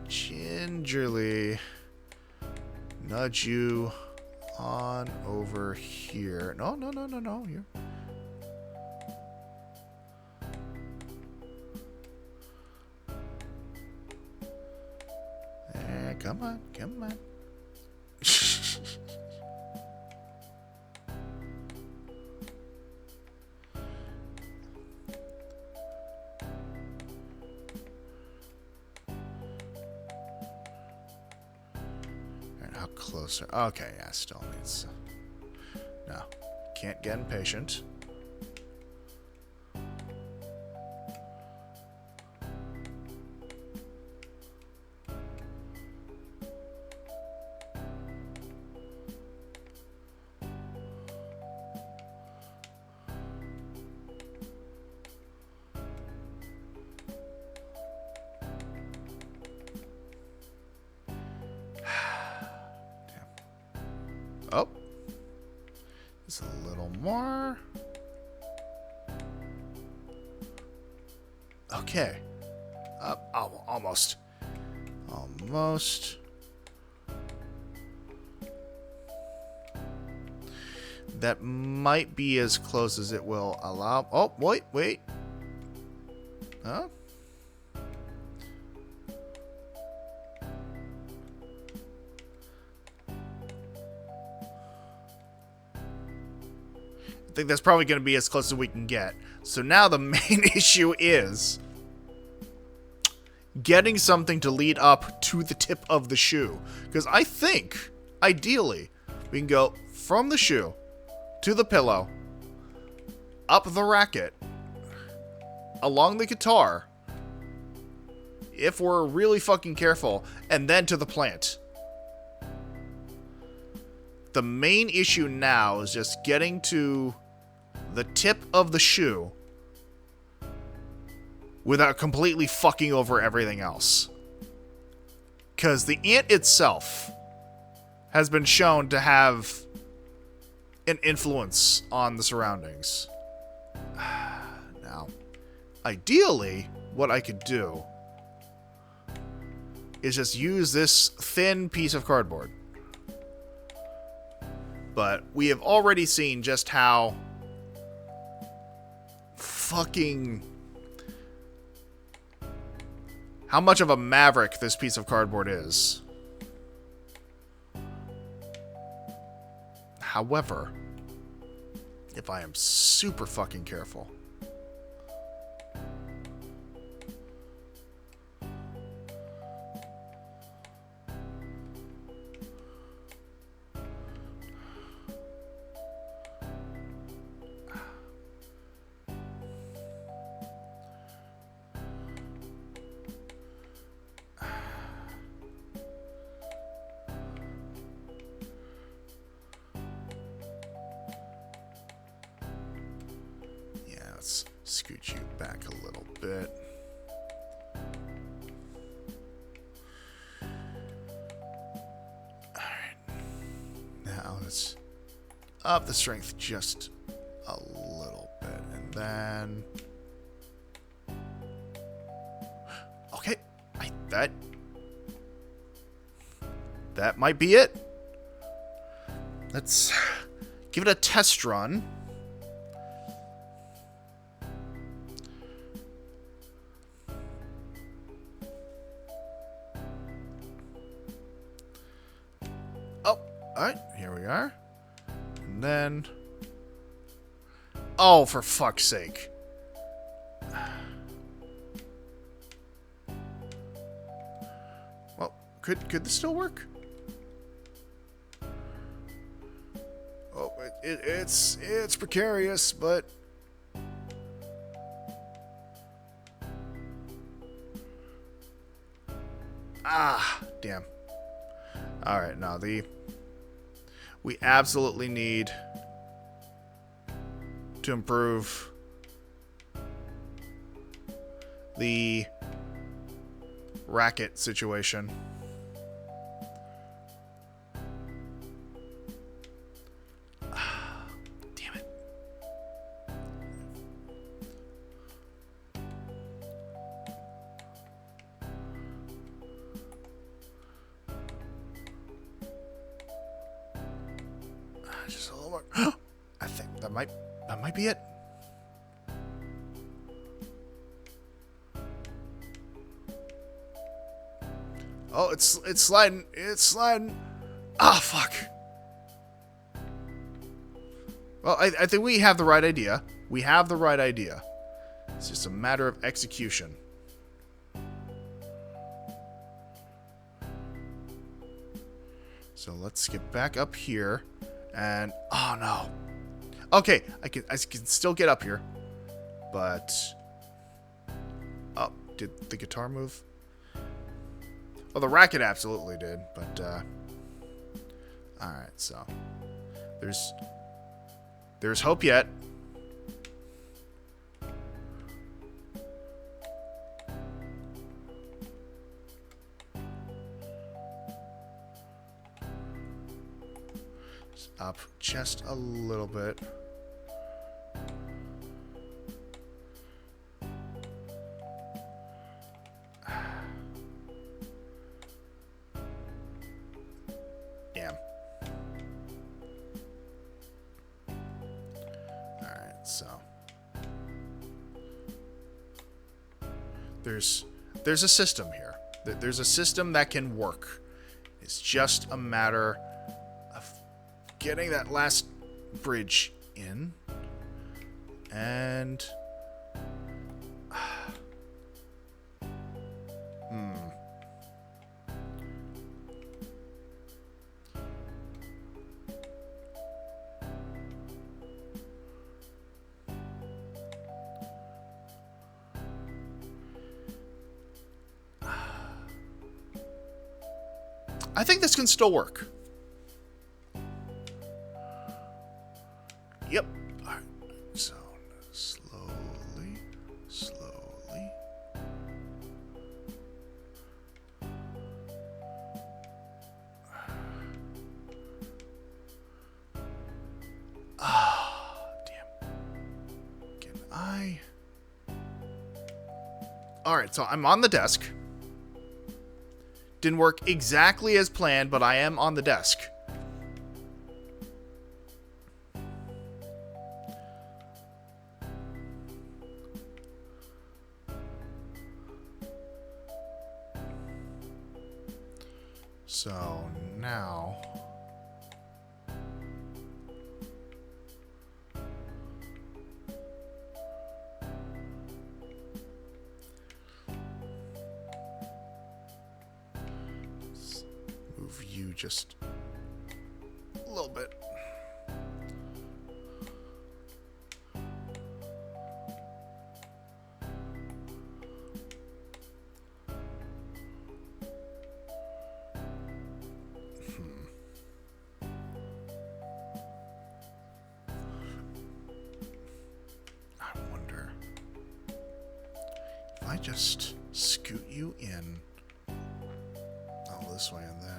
gingerly nudge you on over here. No. Here. There, come on. How closer? Okay, yeah, still needs. No, can't get impatient. Oh, just a little more. Okay. Almost. That might be as close as it will allow. Oh, wait. Huh? I think that's probably going to be as close as we can get. So now the main issue is getting something to lead up to the tip of the shoe. Because I think, ideally, we can go from the shoe to the pillow, up the racket, along the guitar, if we're really fucking careful, and then to the plant. The main issue now is just getting to the tip of the shoe without completely fucking over everything else. Because the ant itself has been shown to have an influence on the surroundings. Now, ideally, what I could do is just use this thin piece of cardboard. But we have already seen just how how much of a maverick this piece of cardboard is. However, if I am super fucking careful, let's scoot you back a little bit. Alright. Now let's up the strength just a little bit. And then... Okay. That might be it. Let's give it a test run. Alright, here we are. And then... Oh, for fuck's sake. Well, could this still work? Oh, it's precarious, but... Damn. Alright, no, we absolutely need to improve the racket situation. Damn it. Just a little more. I think that might be it. Oh, it's sliding. It's sliding. Ah, fuck. Well, I think we have the right idea. We have the right idea. It's just a matter of execution. So let's get back up here. And, oh no. Okay, I can still get up here. But, oh, did the guitar move? Well, the racket absolutely did, but, alright, so, there's hope yet. Just up just a little bit. Damn. Alright, so. There's a system here. There's a system that can work. It's just a matter of getting that last bridge in. And... I think this can still work. Yep. All right. So, slowly. Ah, damn. Can I... All right, so I'm on the desk. Didn't work exactly as planned, but I am on the desk. So now... move you just a little bit. I wonder if I just scoot you in. Oh, this way and then.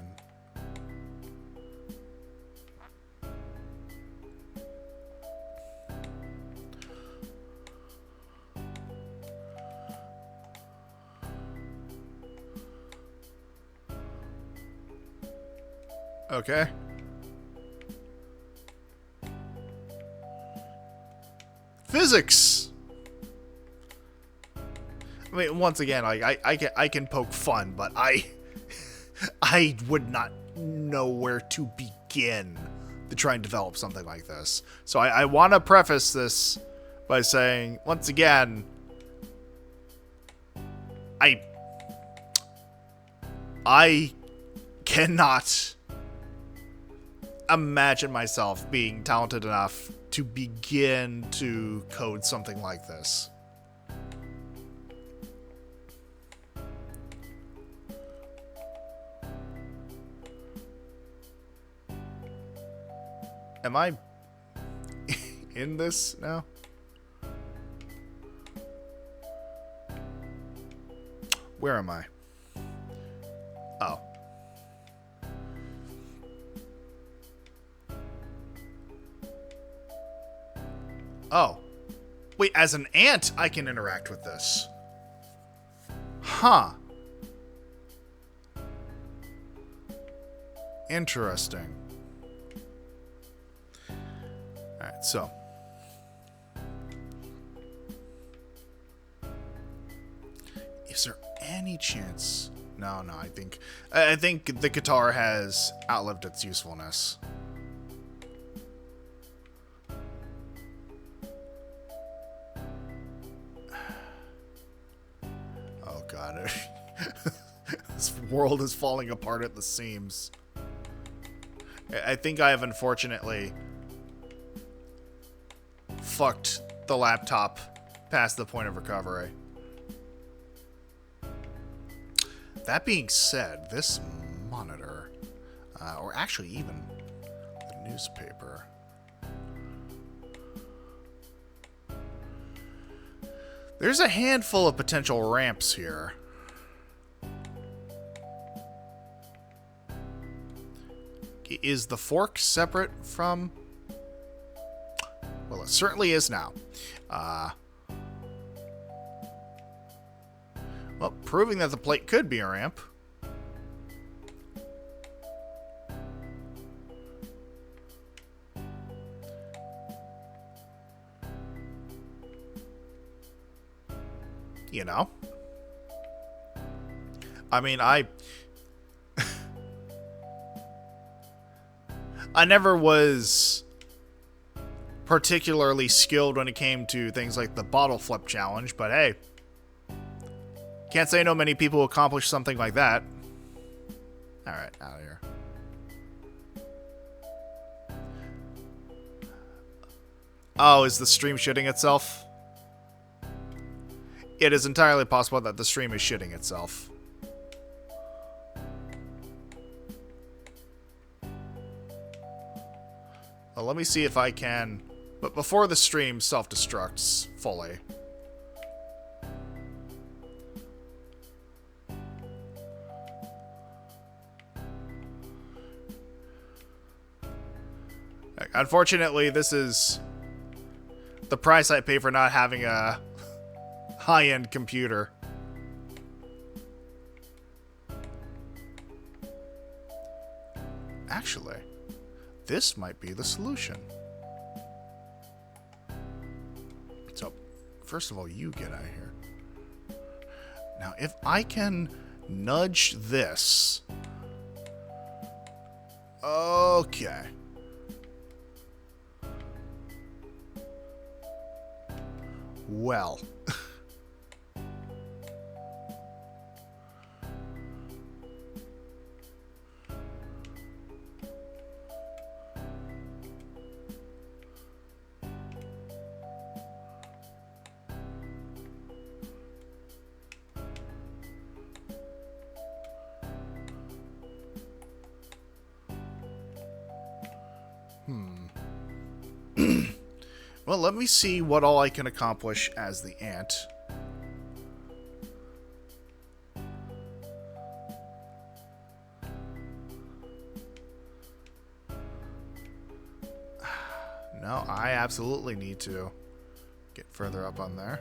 Okay. Physics. I mean, once again, like I can poke fun, but I would not know where to begin to try and develop something like this. So I want to preface this by saying, once again, I cannot imagine myself being talented enough to begin to code something like this. Am I in this now? Where am I? Oh. Oh. Wait, as an ant, I can interact with this. Huh. Interesting. Alright, so. Is there any chance? No, I think the guitar has outlived its usefulness. Oh god. This world is falling apart at the seams. I think I have unfortunately fucked the laptop past the point of recovery. That being said, this monitor, or actually even the newspaper, there's a handful of potential ramps here. Is the fork separate from... Well, it certainly is now. Well, proving that the plate could be a ramp. You know? I mean, I never was particularly skilled when it came to things like the bottle flip challenge, but hey, can't say no many people accomplish something like that. Alright, out of here. Oh, is the stream shitting itself? It is entirely possible that the stream is shitting itself. Well, let me see if I can... But before the stream self-destructs fully. Unfortunately, this is the price I pay for not having a high-end computer. Actually, this might be the solution. So, first of all, you get out of here. Now, if I can nudge this... Okay. Well. Well, let me see what all I can accomplish as the ant. No, I absolutely need to get further up on there.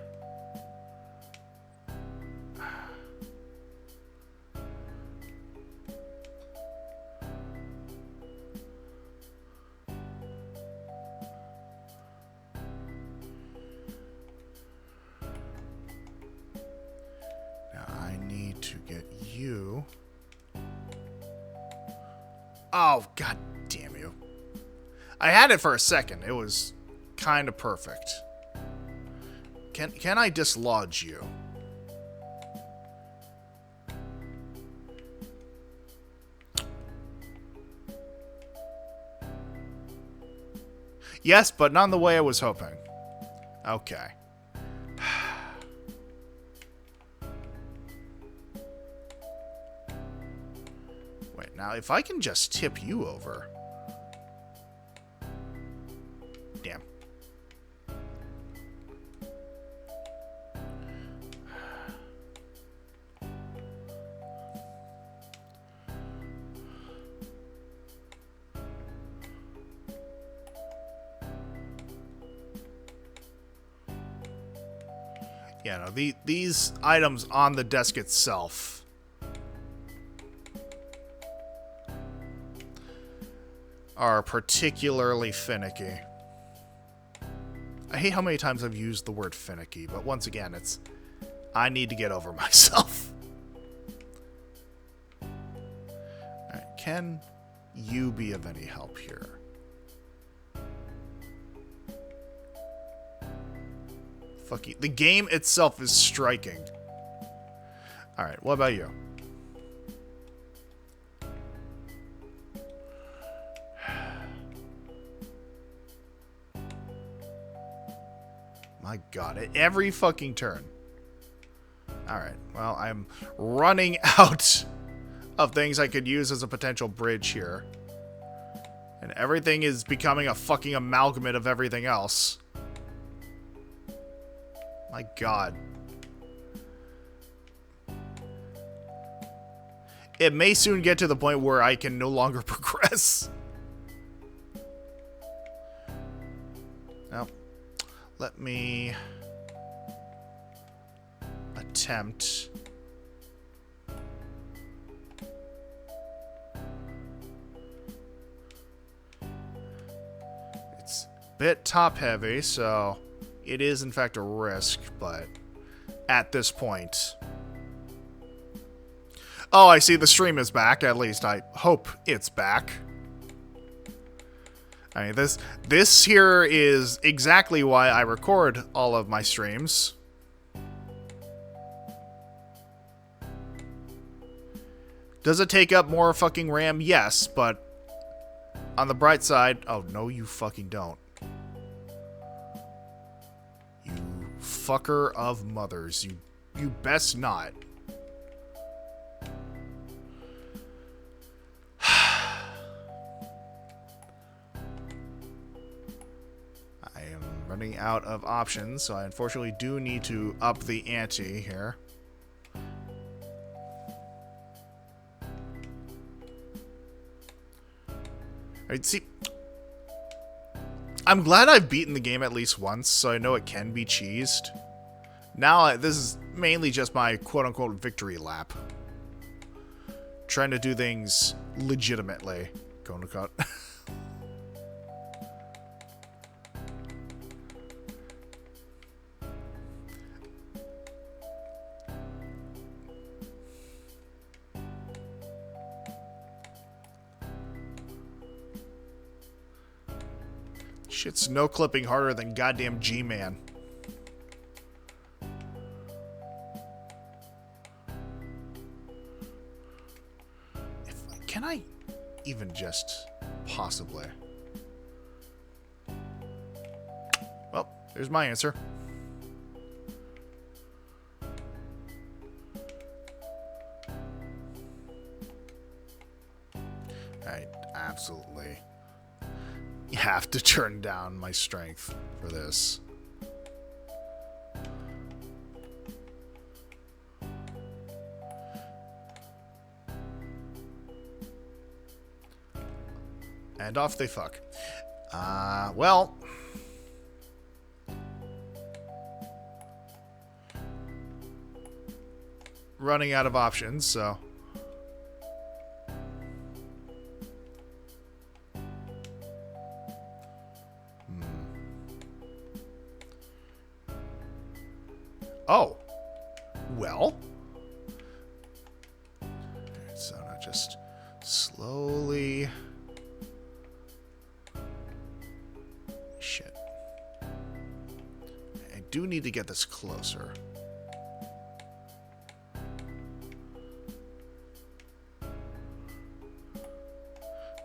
Oh, god damn you. I had it for a second. It was kind of perfect. Can I dislodge you? Yes, but not in the way I was hoping. Okay. Now, if I can just tip you over. Damn. Yeah, no, these items on the desk itself are particularly finicky. I hate how many times I've used the word finicky, but once again, it's... I need to get over myself. Alright, can you be of any help here? Fuck you. The game itself is striking. Alright, what about you? My god, every fucking turn. Alright, well, I'm running out of things I could use as a potential bridge here. And everything is becoming a fucking amalgamate of everything else. My god. It may soon get to the point where I can no longer progress. Now, let me attempt. It's a bit top heavy, so it is in fact a risk, but at this point... Oh, I see the stream is back. At least I hope it's back. I mean, this here is exactly why I record all of my streams. Does it take up more fucking RAM? Yes, but on the bright side... Oh, no, you fucking don't. You fucker of mothers. You best not. Running out of options, so I unfortunately do need to up the ante here. Alright, see, I'm glad I've beaten the game at least once, so I know it can be cheesed. Now, this is mainly just my quote-unquote victory lap. Trying to do things legitimately, quote-unquote. Shit's no clipping harder than goddamn G-Man. Can I even just possibly? Well, there's my answer. I absolutely have to turn down my strength for this. And off they fuck. Well. Running out of options, so. Oh. Well. Alright, so now just slowly. Shit. I do need to get this closer.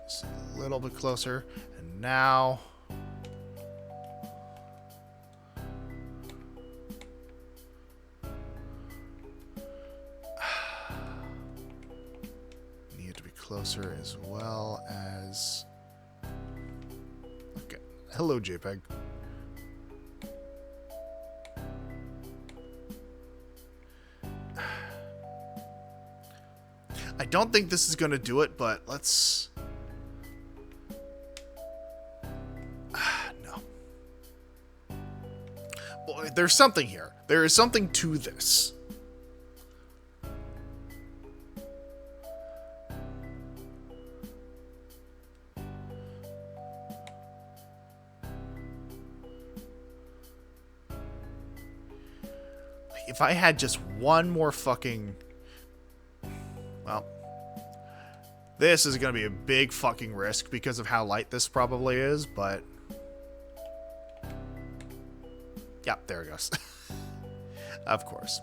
Just a little bit closer. And now. Need to be closer as well as. Okay. Hello, JPEG. I don't think this is going to do it, but let's... No. Well, there's something here. There is something to this. If I had just one more fucking... Well... This is going to be a big fucking risk because of how light this probably is, but... Yeah, there it goes. Of course.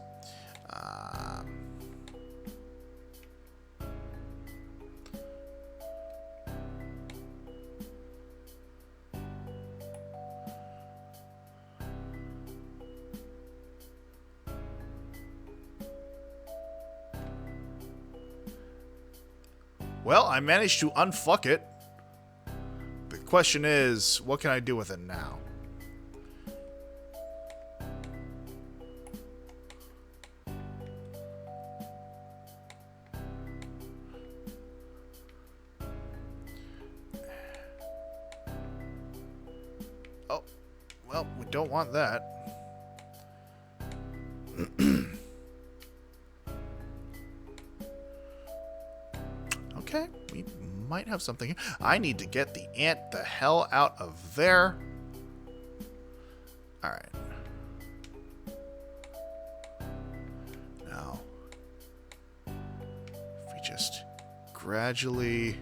Well, I managed to unfuck it. The question is, what can I do with it now? Oh, well, we don't want that. Okay, we might have something. I need to get the ant the hell out of there. Alright. Now, if we just gradually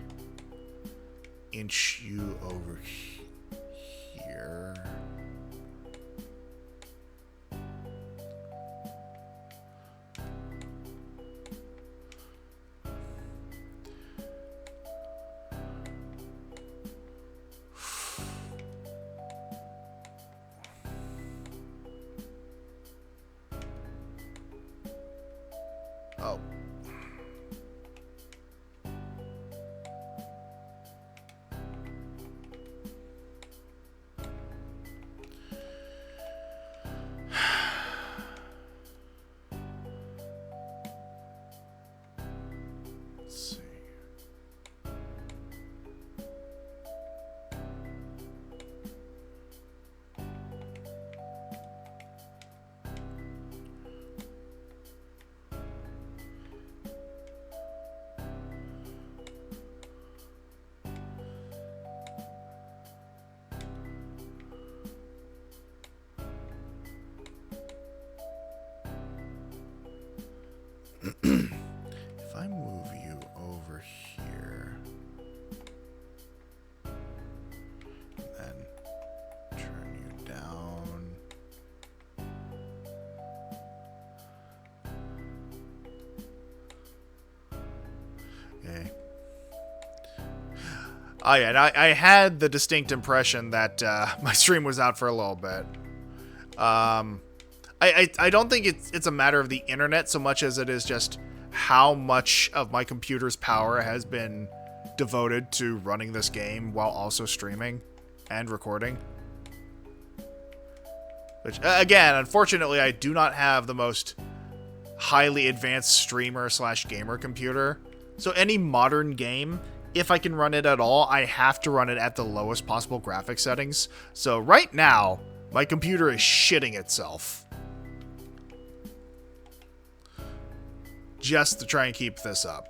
inch you over here. Oh. Let's see. If I move you over here, and then turn you down. Okay. Oh yeah, and I had the distinct impression that my stream was out for a little bit. I don't think it's a matter of the internet so much as it is just how much of my computer's power has been devoted to running this game while also streaming and recording. Which, again, unfortunately, I do not have the most highly advanced streamer / gamer computer. So any modern game, if I can run it at all, I have to run it at the lowest possible graphics settings. So right now, my computer is shitting itself. Just to try and keep this up.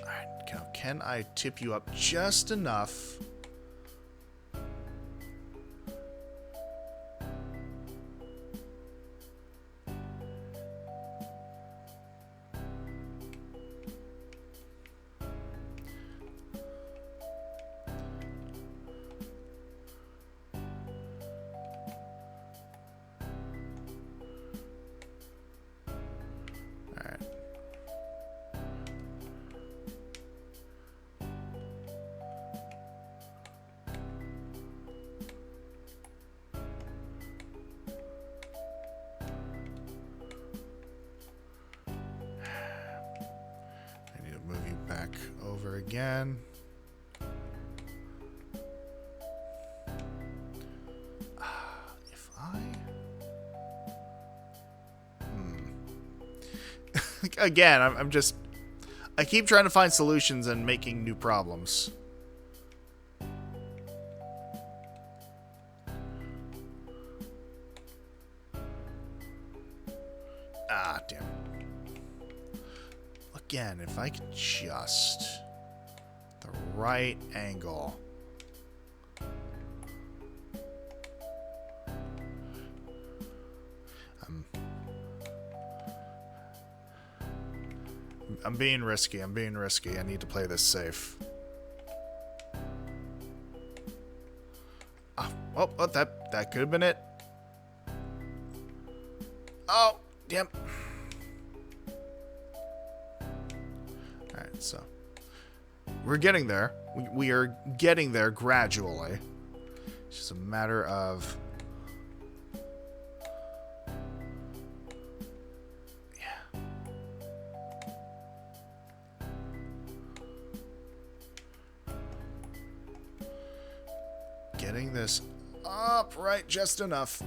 Alright, now can I tip you up just enough? Over again. Again, I'm just... I keep trying to find solutions and making new problems. Ah, damn. Again, if I could just... the right angle... I'm being risky. I'm being risky. I need to play this safe. Oh, that could have been it. Oh, damn. Alright, so. We're getting there. We are getting there gradually. It's just a matter of... getting this up right just enough.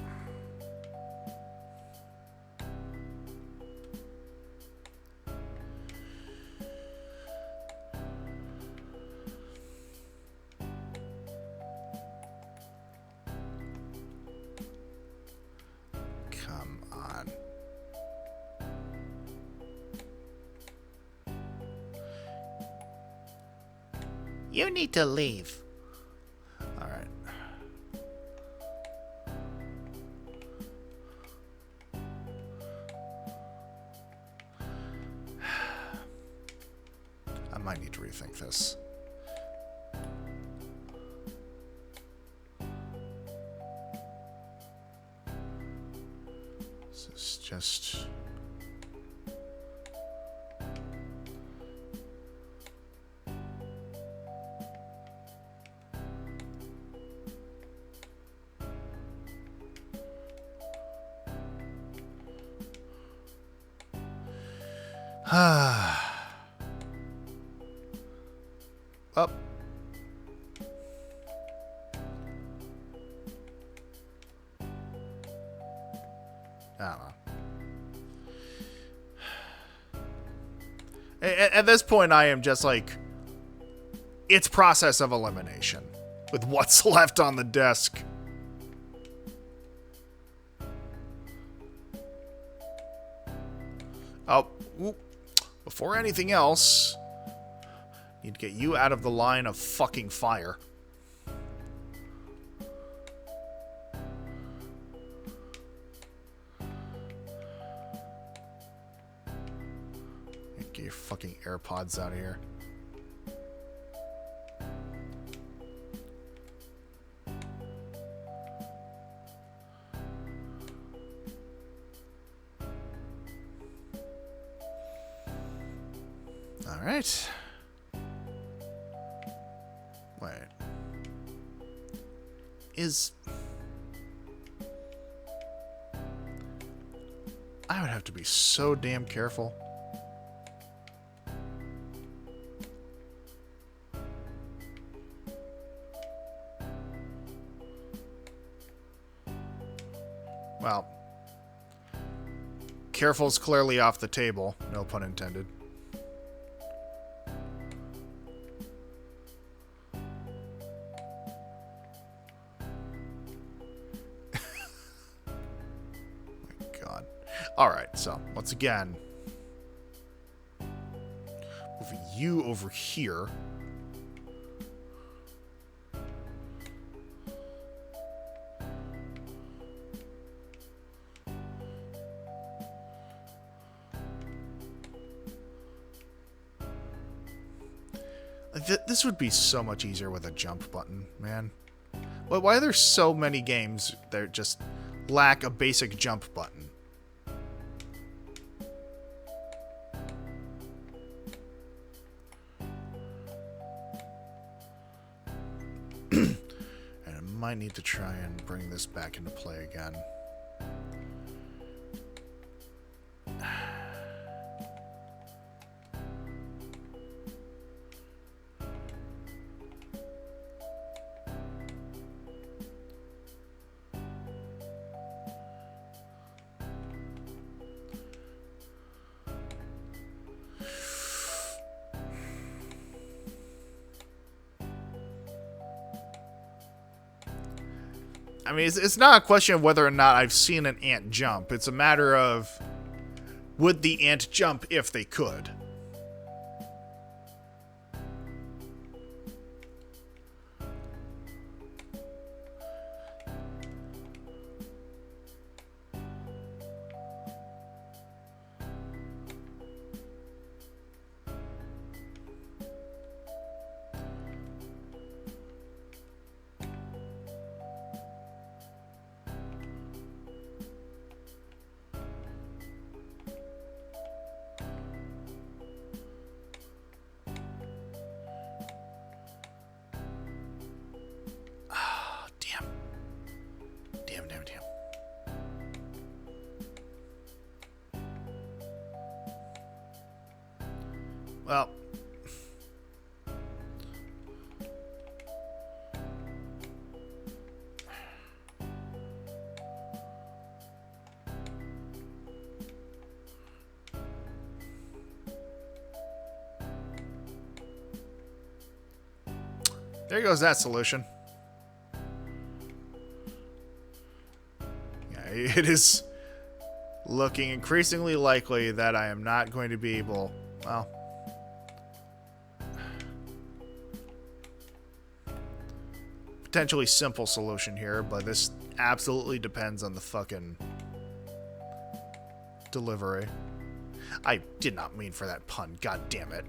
Come on. You need to leave. All right. I might need to rethink this. This is just... Up. I don't know. At this point, I am just like... it's process of elimination. With what's left on the desk. Oh, whoop. Before anything else, need to get you out of the line of fucking fire. Get your fucking AirPods out of here. All right. Wait. I would have to be so damn careful. Well, careful's clearly off the table, no pun intended. Alright, so, once again, moving you over here. This would be so much easier with a jump button, man. Why are there so many games that just lack a basic jump button? Might need to try and bring this back into play again. I mean, it's not a question of whether or not I've seen an ant jump. It's a matter of, would the ant jump if they could? Well, there goes that solution. Yeah, it is looking increasingly likely that I am not going to be able, well, potentially simple solution here, but this absolutely depends on the fucking delivery. I did not mean for that pun, god damn it.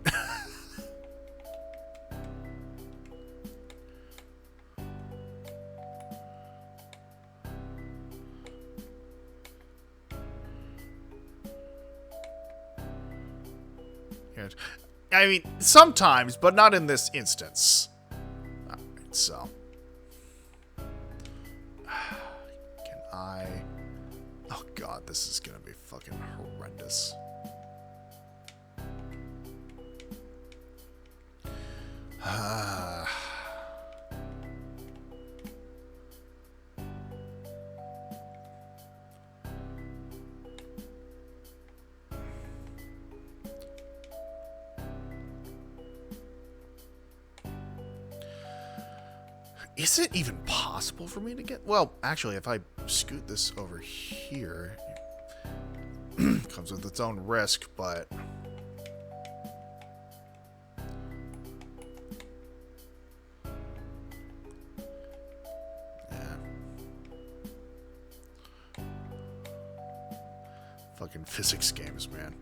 I mean, sometimes, but not in this instance. Alright, so. Can I... Oh god, this is gonna be fucking horrendous. Is it even possible for me to get... Well, actually, if I scoot this over here, it comes with its own risk, but... Yeah. Fucking physics games, man.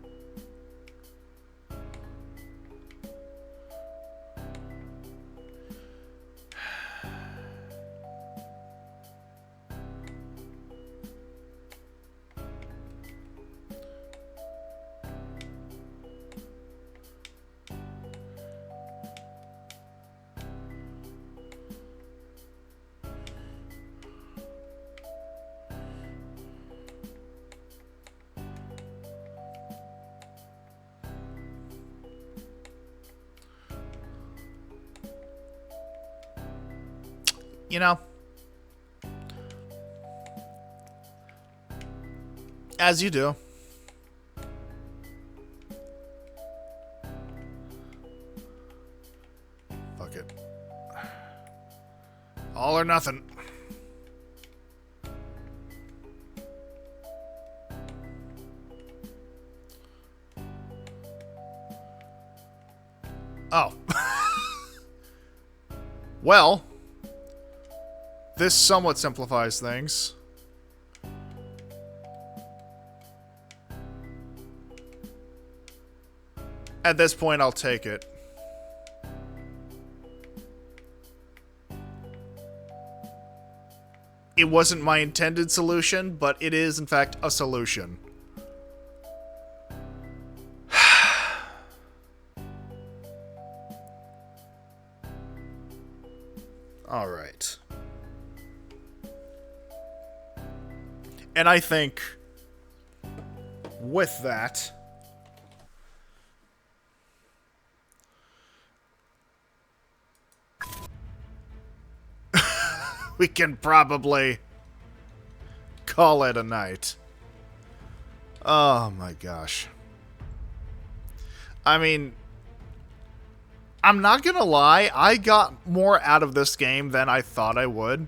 You know, as you do. Fuck it. All or nothing. Oh. Well, this somewhat simplifies things. At this point, I'll take it. It wasn't my intended solution, but it is, in fact, a solution. All right. And I think with that, we can probably call it a night. Oh my gosh. I mean, I'm not gonna lie, I got more out of this game than I thought I would.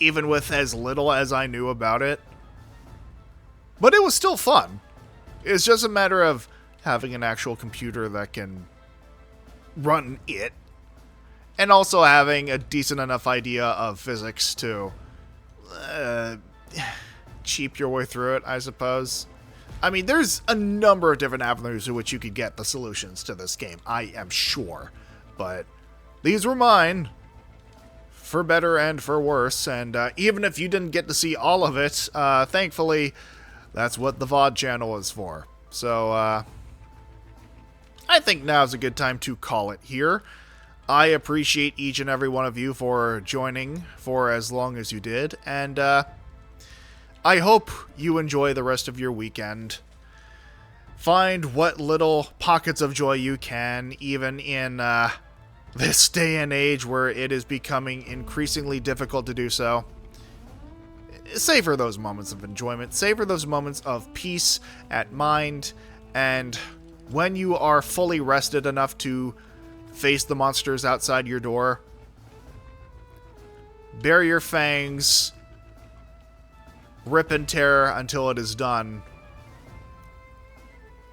even with as little as I knew about it. But it was still fun. It's just a matter of having an actual computer that can run it, and also having a decent enough idea of physics to cheap your way through it, I suppose. I mean, there's a number of different avenues in which you could get the solutions to this game, I am sure. But these were mine, for better and for worse, and even if you didn't get to see all of it, thankfully, that's what the VOD channel is for. So, I think now's a good time to call it here. I appreciate each and every one of you for joining for as long as you did, and I hope you enjoy the rest of your weekend. Find what little pockets of joy you can, even in this day and age where it is becoming increasingly difficult to do so. Savor those moments of enjoyment. Savor those moments of peace at mind, and when you are fully rested enough to face the monsters outside your door, bare your fangs, rip and tear until it is done.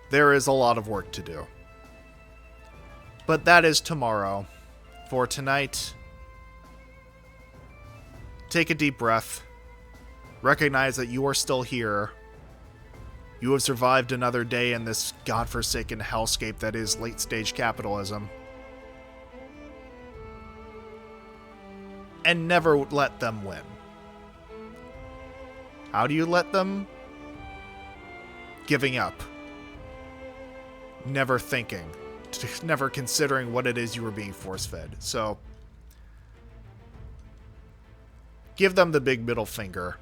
There is a lot of work to do. But that is tomorrow. For tonight, take a deep breath. Recognize that you are still here. You have survived another day in this godforsaken hellscape that is late-stage capitalism. And never let them win. How do you let them? Giving up. Never thinking. Never considering what it is you were being force-fed. So, give them the big middle finger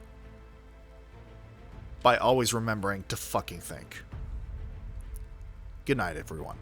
by always remembering to fucking think. Good night, everyone.